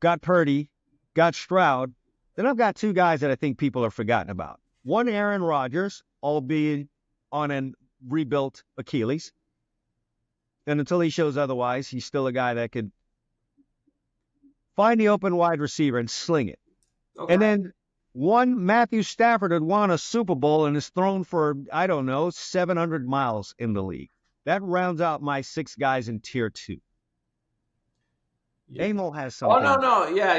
got Purdy, got Stroud. Then I've got 2 guys that I think people are forgotten about. One, Aaron Rodgers, albeit on a rebuilt Achilles. And until he shows otherwise, he's still a guy that could find the open wide receiver and sling it. Okay. And then one, Matthew Stafford had won a Super Bowl and is thrown for, 700 miles in the league. That rounds out my 6 guys in Tier 2. Yeah. Emil has something. Oh, no. Yeah.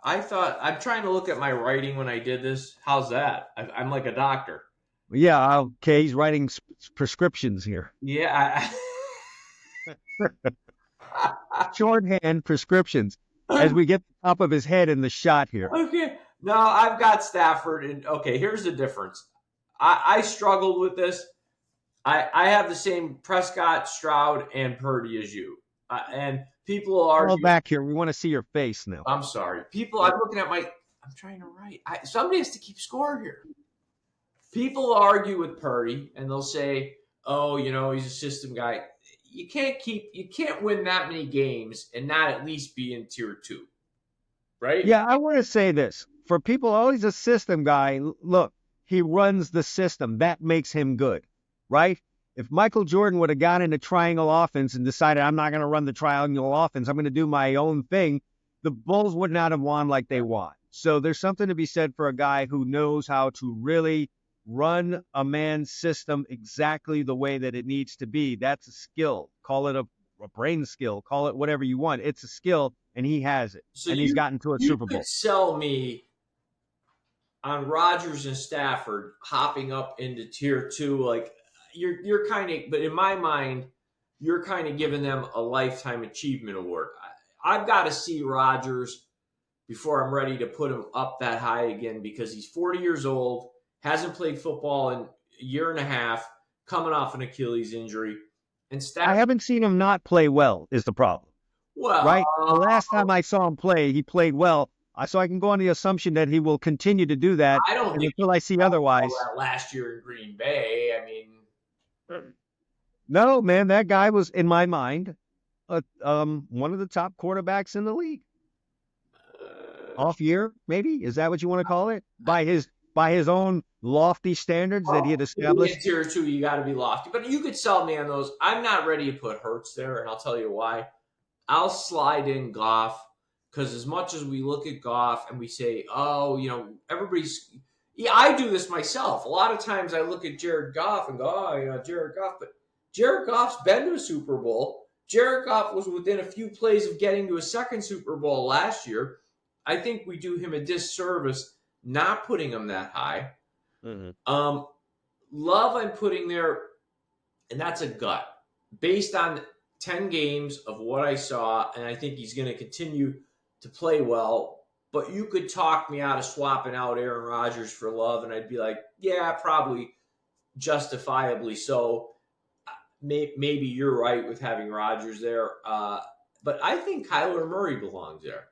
I'm trying to look at my writing when I did this. How's that? I'm like a doctor. Yeah, okay. He's writing prescriptions here. Yeah. Shorthand prescriptions as we get the top of his head in the shot here. Okay. No, I've got Stafford. And okay, here's the difference. I struggled with this. I have the same Prescott, Stroud, and Purdy as you. And people are back here. We want to see your face now. I'm sorry. I'm looking at I'm trying to write. Somebody has to keep score here. People argue with Purdy, and they'll say, "Oh, he's a system guy." You can't win that many games and not at least be in Tier 2. right? Yeah, I want to say this. For people, oh, he's a system guy. Look, he runs the system. That makes him good, right? If Michael Jordan would have got into triangle offense and decided, I'm not going to run the triangle offense, I'm going to do my own thing, the Bulls would not have won like they won. So there's something to be said for a guy who knows how to really run a man's system exactly the way that it needs to be. That's a skill. Call it a brain skill. Call it whatever you want. It's a skill, and he has it. So and he's gotten to a you Super could Bowl. sell me on Rodgers and Stafford hopping up into tier 2, like you're kind of, but in my mind, you're kind of giving them a lifetime achievement award. I've got to see Rodgers before I'm ready to put him up that high again, because he's 40 years old, hasn't played football in a year and a half, coming off an Achilles injury. And I haven't seen him not play well is the problem. Well, right? The last time I saw him play, he played well. So I can go on the assumption that he will continue to do that until I see otherwise. Last year in Green Bay, I mean, no, man, that guy was, in my mind, one of the top quarterbacks in the league. Off year, maybe? Is that what you want to call it? By his own lofty standards that he had established. Tier 2, you got to be lofty, but you could sell me on those. I'm not ready to put Hurts there, and I'll tell you why. I'll slide in Goff, because as much as we look at Goff and we say, oh, everybody's – yeah, I do this myself. A lot of times I look at Jared Goff and go, oh, Jared Goff. But Jared Goff's been to a Super Bowl. Jared Goff was within a few plays of getting to a second Super Bowl last year. I think we do him a disservice not putting him that high. Mm-hmm. Love I'm putting there, and that's a gut. Based on 10 games of what I saw, and I think he's going to continue to play well, but you could talk me out of swapping out Aaron Rodgers for Love, and I'd be like, yeah, probably justifiably so. Maybe you're right with having Rodgers there, but I think Kyler Murray belongs there.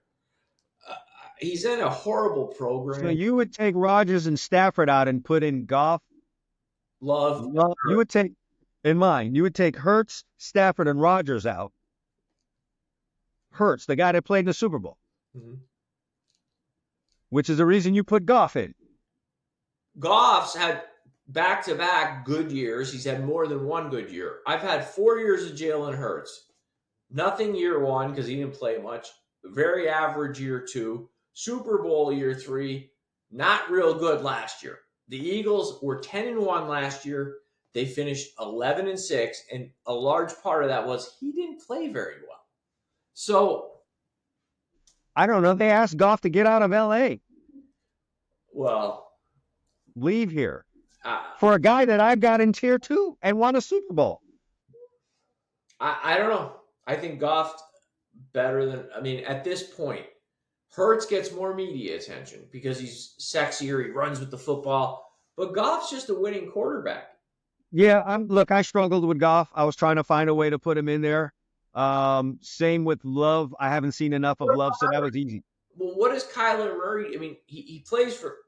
He's in a horrible program. So you would take Rodgers and Stafford out and put in Goff? Love. You would take... In mind, you would take Hurts, Stafford, and Rodgers out. Hurts, the guy that played in the Super Bowl. Mm-hmm. Which is the reason you put Goff in. Goff's had back-to-back good years. He's had more than one good year. I've had 4 years of Jalen Hurts. Nothing year 1 because he didn't play much. Very average year 2. Super Bowl year 3. Not real good last year. The Eagles were 10-1 last year. They finished 11-6, and a large part of that was he didn't play very well. So, I don't know. They asked Goff to get out of L.A. Well, leave here for a guy that I've got in tier 2 and won a Super Bowl. I don't know. I think Goff's better than. I mean, at this point, Hurts gets more media attention because he's sexier. He runs with the football, but Goff's just a winning quarterback. Yeah, I struggled with Goff. I was trying to find a way to put him in there. Same with Love. I haven't seen enough of Love, so that was easy. Well, what is Kyler Murray? I mean, he plays for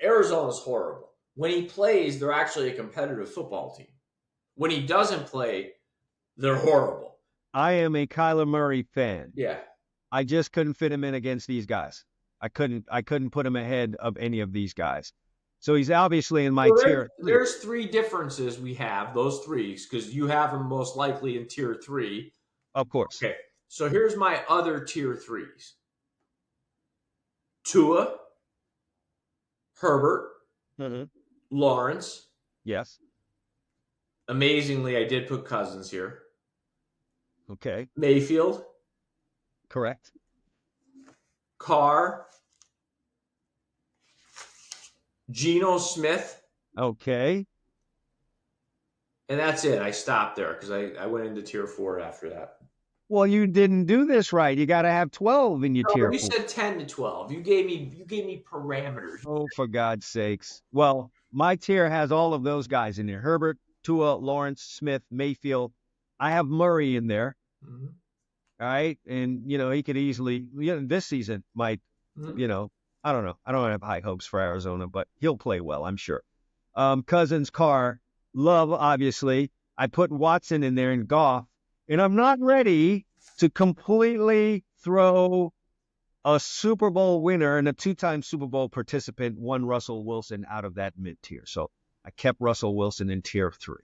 Arizona's horrible. When he plays, they're actually a competitive football team. When he doesn't play, they're horrible. I am a Kyler Murray fan. Yeah. I just couldn't fit him in against these guys. I couldn't put him ahead of any of these guys. So he's obviously in my tier 3. There's 3 differences we have, those 3, because you have him most likely in tier 3. Of course. Okay, so here's my other tier 3s. Tua, Herbert, Lawrence. Yes. Amazingly, I did put Cousins here. Okay. Mayfield. Correct. Carr. Geno Smith. Okay. And that's it. I stopped there because I went into tier 4 after that. Well, you didn't do this right. You got to have 12 in your tier 4. You said 10 to 12. You gave me parameters. Oh, for God's sakes. Well, my tier has all of those guys in there. Herbert, Tua, Lawrence, Smith, Mayfield. I have Murray in there. Mm-hmm. All right. And, he could easily, this season might, I don't know. I don't have high hopes for Arizona, but he'll play well, I'm sure. Cousins, Carr, Love, obviously. I put Watson in there and Goff. And I'm not ready to completely throw a Super Bowl winner and a two-time Super Bowl participant won Russell Wilson out of that mid-tier. So I kept Russell Wilson in tier 3.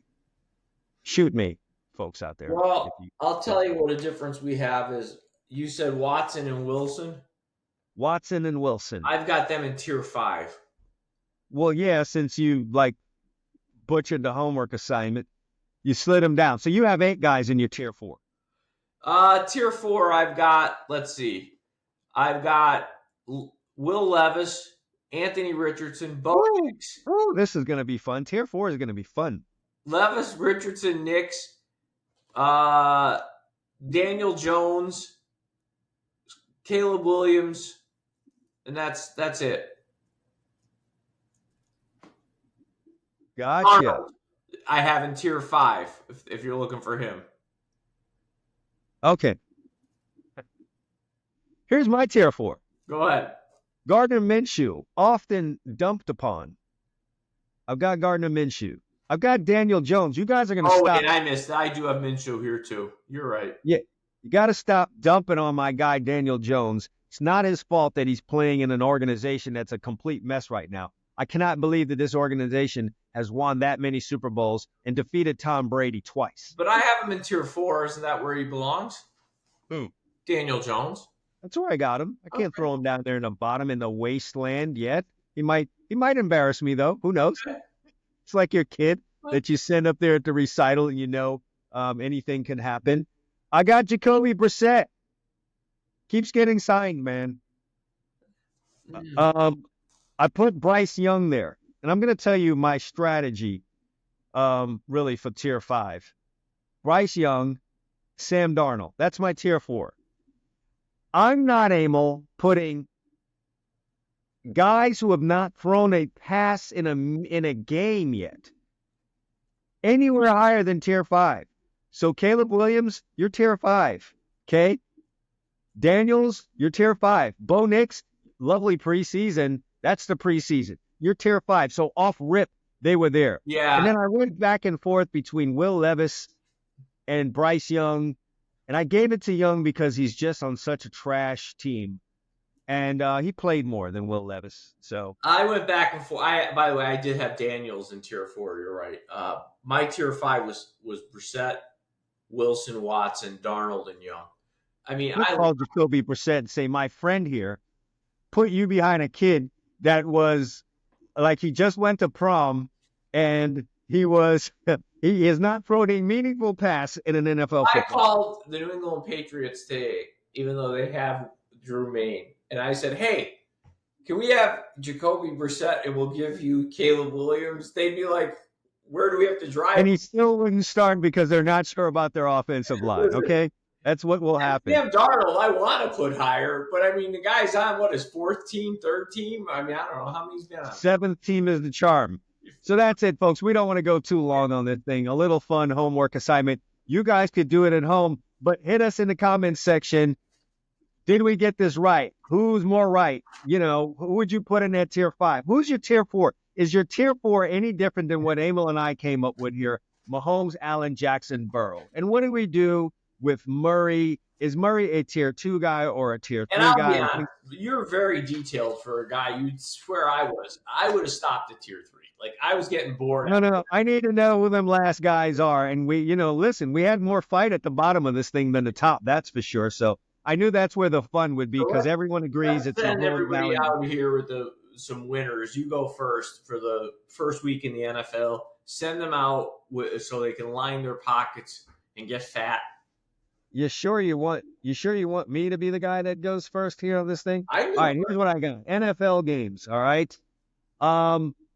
Shoot me, folks out there. Well, I'll tell you what a difference we have is you said Watson and Wilson. Watson and Wilson. I've got them in tier 5. Well, yeah, since you butchered the homework assignment, you slid them down. So you have 8 guys in your tier 4. Tier 4, I've got, let's see. I've got Will Levis, Anthony Richardson, Bo Nix. Oh, this is going to be fun. Tier 4 is going to be fun. Levis, Richardson, Nix, Daniel Jones, Caleb Williams, and that's it. Gotcha. Arnold, I have in tier 5 if you're looking for him. Okay. Here's my tier 4. Go ahead. Gardner Minshew, often dumped upon. I've got Gardner Minshew. I've got Daniel Jones. You guys are going to stop. Oh, wait, I missed. I do have Minshew here too. You're right. Yeah, you got to stop dumping on my guy Daniel Jones. It's not his fault that he's playing in an organization that's a complete mess right now. I cannot believe that this organization has won that many Super Bowls and defeated Tom Brady twice. But I have him in tier 4. Isn't that where he belongs? Who? Daniel Jones. That's where I got him. I can't throw him down there in the bottom in the wasteland yet. He might embarrass me though. Who knows? Okay. It's like your kid that you send up there at the recital and anything can happen. I got Jacoby Brissett. Keeps getting signed, man. I put Bryce Young there. And I'm going to tell you my strategy really for tier 5. Bryce Young, Sam Darnold. That's my tier 4. I'm not, Emil, putting guys who have not thrown a pass in a game yet anywhere higher than tier 5. So Caleb Williams, you're tier 5. Okay? Daniels, you're tier 5. Bo Nix, lovely preseason. That's the preseason. You're tier 5. So off rip, they were there. Yeah. And then I went back and forth between Will Levis and Bryce Young. And I gave it to Young because he's just on such a trash team. And he played more than Will Levis. So I went back and forth. By the way, I did have Daniels in tier 4. You're right. My tier 5 was Brissett, Wilson, Watson, Darnold, and Young. I mean, I called Jacoby Brissett and say, my friend here put you behind a kid that was like he just went to prom and he has not thrown a meaningful pass in an NFL football. I called the New England Patriots today, even though they have Drew Maine. And I said, hey, can we have Jacoby Brissett and we'll give you Caleb Williams? They'd be like, where do we have to drive? And he still wouldn't start because they're not sure about their offensive line, okay? That's what will happen. Sam Darnold, I want to put higher, but I mean, the guy's on, his 4th team, 3rd team? I mean, I don't know how many he's been on. 7th team is the charm. So that's it, folks. We don't want to go too long on this thing. A little fun homework assignment. You guys could do it at home, but hit us in the comments section. Did we get this right? Who's more right? Who would you put in that tier 5? Who's your tier 4? Is your tier 4 any different than what Emil and I came up with here? Mahomes, Allen, Jackson, Burrow. And what do we do with Murray? Is Murray a tier 2 guy or a tier 3 and I'll guy? Be honest, you're very detailed for a guy. You'd swear I was. I would have stopped at tier 3. Like, I was getting bored. No. I need to know who them last guys are. And listen, we had more fight at the bottom of this thing than the top. That's for sure. So I knew that's where the fun would be because everyone agrees it's a send everybody out here with some winners. You go first for the first week in the NFL. Send them out so they can line their pockets and get fat. You sure you want me to be the guy that goes first here on this thing? All right, here's what I got. NFL games, all right?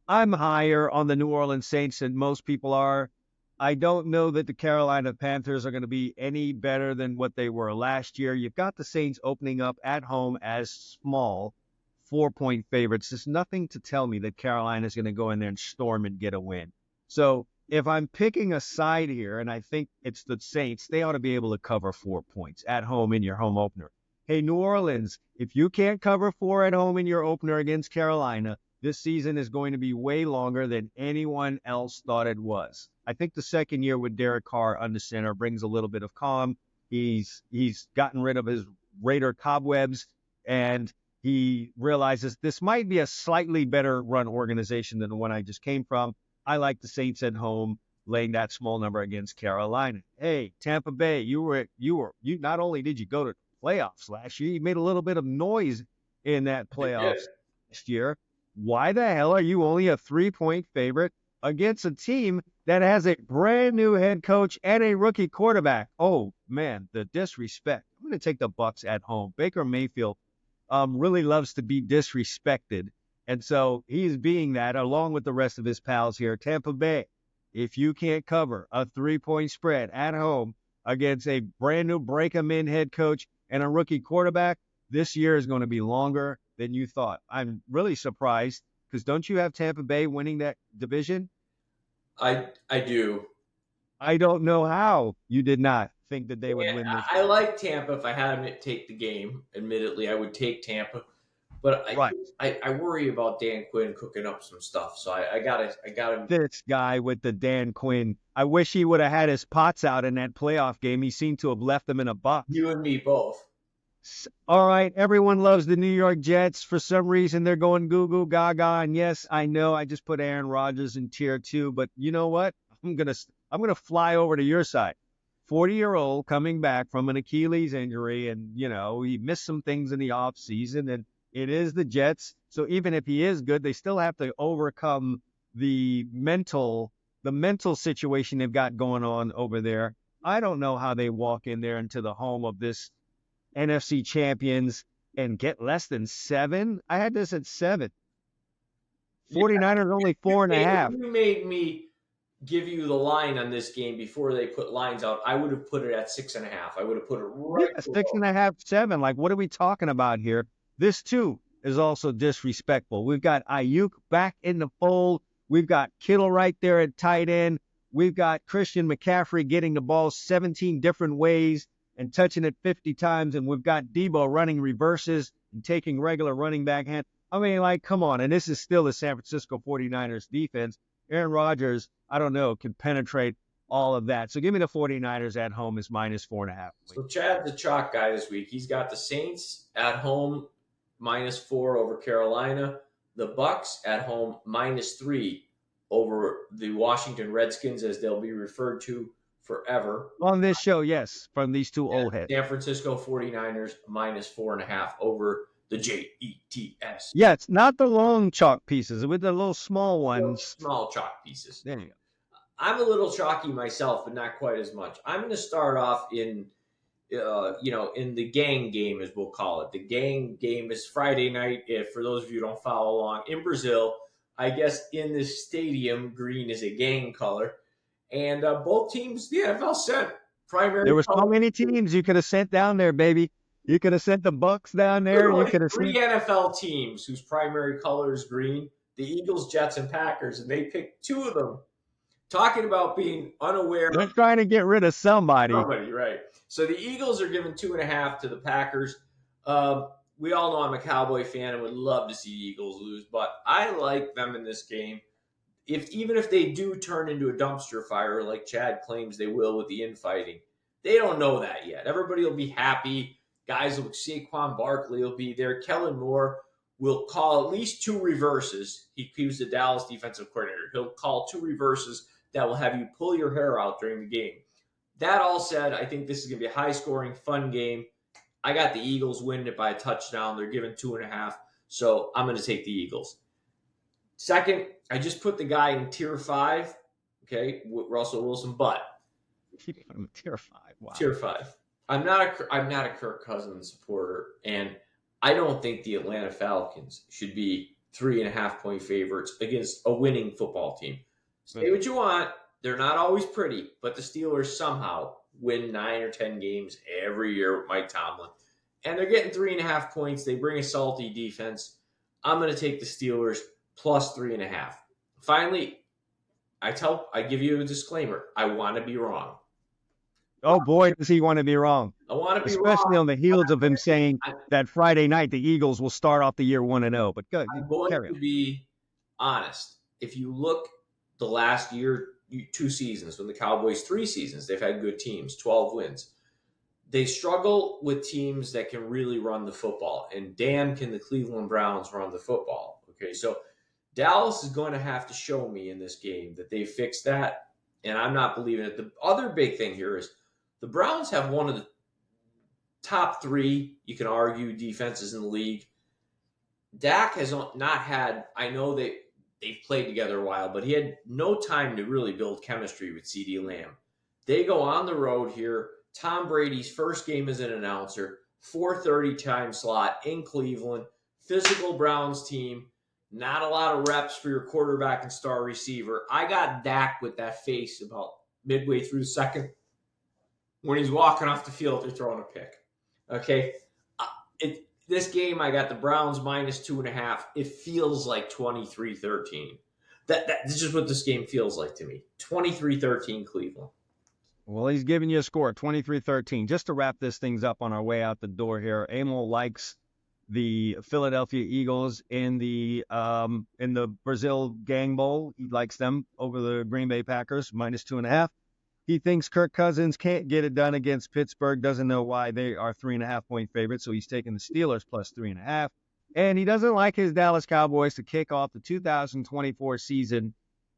I'm higher on the New Orleans Saints than most people are. I don't know that the Carolina Panthers are going to be any better than what they were last year. You've got the Saints opening up at home as small 4-point favorites. There's nothing to tell me that Carolina is going to go in there and storm and get a win. So if I'm picking a side here, and I think it's the Saints, they ought to be able to cover 4 points at home in your home opener. Hey, New Orleans, if you can't cover 4 at home in your opener against Carolina, this season is going to be way longer than anyone else thought it was. I think the second year with Derek Carr under center brings a little bit of calm. He's gotten rid of his Raider cobwebs. and he realizes this might be a slightly better run organization than the one I just came from. I like the Saints at home, laying that small number against Carolina. Hey, Tampa Bay, you not only did you go to playoffs last year, you made a little bit of noise in that playoffs last year. Why the hell are you only a 3-point favorite against a team that has a brand new head coach and a rookie quarterback? Oh man, the disrespect. I'm going to take the Bucs at home. Baker Mayfield really loves to be disrespected. And so he's being that along with the rest of his pals here. Tampa Bay, if you can't cover a 3-point spread at home against a brand new break-em-in head coach and a rookie quarterback, this year is going to be longer than you thought. I'm really surprised because don't you have Tampa Bay winning that division? I do. I don't know how you did not think that they would win this. I like Tampa. If I had them take the game, admittedly, I would take Tampa. But I worry about Dan Quinn cooking up some stuff. So I gotta. This guy with the Dan Quinn. I wish he would have had his pots out in that playoff game. He seemed to have left them in a box. You and me both. All right, everyone loves the New York Jets. For some reason, they're going goo goo gaga. And yes, I know I just put Aaron Rodgers in tier 2, but you know what? I'm gonna fly over to your side. 40-year-old coming back from an Achilles injury, and he missed some things in the off season, and it is the Jets. So even if he is good, they still have to overcome the mental situation they've got going on over there. I don't know how they walk in there into the home of this NFC champions and get less than 7. I had this at 7. 49ers only 4.5. You made me give you the line on this game before they put lines out. I would have put it at 6.5. I would have put it right. Yeah, 6.5, 7. Like, what are we talking about here? This too is also disrespectful. We've got Ayuk back in the fold. We've got Kittle right there at tight end. We've got Christian McCaffrey getting the ball 17 different ways and touching it 50 times. And we've got Debo running reverses and taking regular running back hand. I mean, like, come on. And this is still the San Francisco 49ers defense. Aaron Rodgers, I don't know, can penetrate all of that. So give me the 49ers at home is minus 4.5. So Chad's the chalk guy this week. He's got the Saints at home -4 over Carolina. The Bucs at home -3 over the Washington Redskins, as they'll be referred to forever. On this show, yes, from these two old heads. San Francisco 49ers -4.5 over the Jets. Yeah, it's not the long chalk pieces, with the little small ones. Small chalk pieces. There you go. I'm a little chalky myself, but not quite as much. I'm going to start off in the gang game, as we'll call it. The gang game is Friday night. If for those of you who don't follow along, in Brazil, I guess in this stadium, green is a gang color. And both teams, the NFL sent primary. There were so many teams you could have sent down there, baby. You could have sent the Bucs down there. You could have 3 NFL teams whose primary color is green: the Eagles, Jets, and Packers, and they picked 2 of them. Talking about being unaware. They're trying to get rid of somebody. Right. So the Eagles are giving 2.5 to the Packers. We all know I'm a Cowboy fan and would love to see the Eagles lose, but I like them in this game. Even if they do turn into a dumpster fire, like Chad claims they will with the infighting, they don't know that yet. Everybody will be happy. Guys like Saquon Barkley will be there. Kellen Moore will call at least 2 reverses. He was the Dallas defensive coordinator. He'll call 2 reverses that will have you pull your hair out during the game. That all said, I think this is going to be a high-scoring, fun game. I got the Eagles winning it by a touchdown. They're giving 2.5, so I'm going to take the Eagles. Second, I just put the guy in tier 5, okay, Russell Wilson, but tier 5. Wow. Tier 5. I'm not a Kirk Cousins supporter, and I don't think the Atlanta Falcons should be 3.5-point favorites against a winning football team. Say what you want. They're not always pretty, but the Steelers somehow win 9 or 10 games every year with Mike Tomlin. And they're getting 3.5 points. They bring a salty defense. I'm going to take the Steelers plus 3.5. Finally, I give you a disclaimer. I want to be wrong. Oh, boy, does he want to be wrong. I want to be Especially wrong. on the heels of him saying that Friday night the Eagles will start off the year 1-0. But good. I'm going to be honest. If you look the last year, 2 seasons, when the Cowboys 3 seasons, they've had good teams, 12 wins. they struggle with teams that can really run the football, and damn can the Cleveland Browns run the football. Okay, so Dallas is going to have to show me in this game that they fixed that, and I'm not believing it. The other big thing here is the Browns have one of the top 3, you can argue, defenses in the league. Dak has not had, I know they've played together a while, but he had no time to really build chemistry with CeeDee Lamb. They go on the road here. Tom Brady's first game as an announcer, 4:30 time slot in Cleveland, physical Browns team, not a lot of reps for your quarterback and star receiver. I got Dak with that face about midway through the second. When he's walking off the field, they're throwing a pick. Okay? This game, I got the Browns -2.5. It feels like 23-13. That's just what this game feels like to me. 23-13 Cleveland. Well, he's giving you a score, 23-13. Just to wrap this things up on our way out the door here, Emil likes the Philadelphia Eagles in the Brazil Gang Bowl. He likes them over the Green Bay Packers, -2.5. He thinks Kirk Cousins can't get it done against Pittsburgh, doesn't know why they are 3.5-point favorites, so he's taking the Steelers +3.5. And he doesn't like his Dallas Cowboys to kick off the 2024 season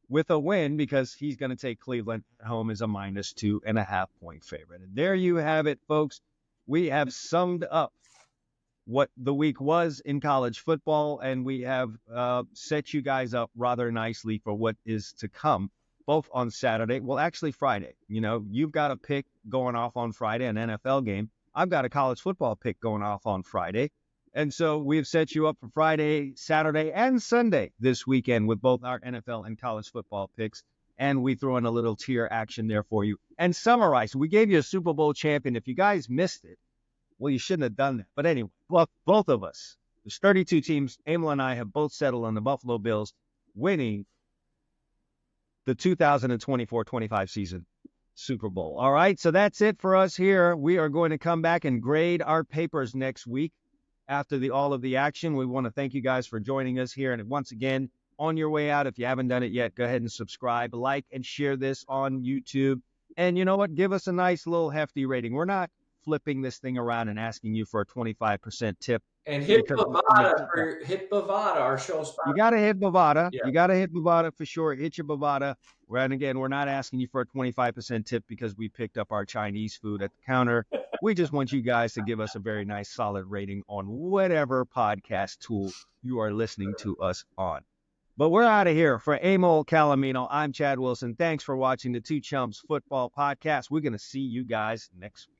with a win because he's going to take Cleveland at home as a -2.5-point favorite. And there you have it, folks. We have summed up what the week was in college football, and we have set you guys up rather nicely for what is to come, both on Saturday. Well, actually Friday. You know, you've got a pick going off on Friday, an NFL game. I've got a college football pick going off on Friday. And so we've set you up for Friday, Saturday, and Sunday this weekend with both our NFL and college football picks. And we throw in a little tier action there for you. And summarize, we gave you a Super Bowl champion. If you guys missed it, well, you shouldn't have done that. But anyway, well, both of us, there's 32 teams. Emil and I have both settled on the Buffalo Bills winning the 2024-25 season Super Bowl. All right, so that's it for us here. We are going to come back and grade our papers next week after all of the action. We want to thank you guys for joining us here. And once again, on your way out, if you haven't done it yet, go ahead and subscribe, like, and share this on YouTube. And you know what? Give us a nice little hefty rating. We're not flipping this thing around and asking you for a 25% tip. And hit Bovada, our show sponsor. You got to hit Bovada. Yeah. You got to hit Bovada for sure. Hit your Bovada. And again, we're not asking you for a 25% tip because we picked up our Chinese food at the counter. We just want you guys to give us a very nice solid rating on whatever podcast tool you are listening to us on. But we're out of here. For Emil Calomino, I'm Chad Wilson. Thanks for watching the Two Chumps Football Podcast. We're going to see you guys next week.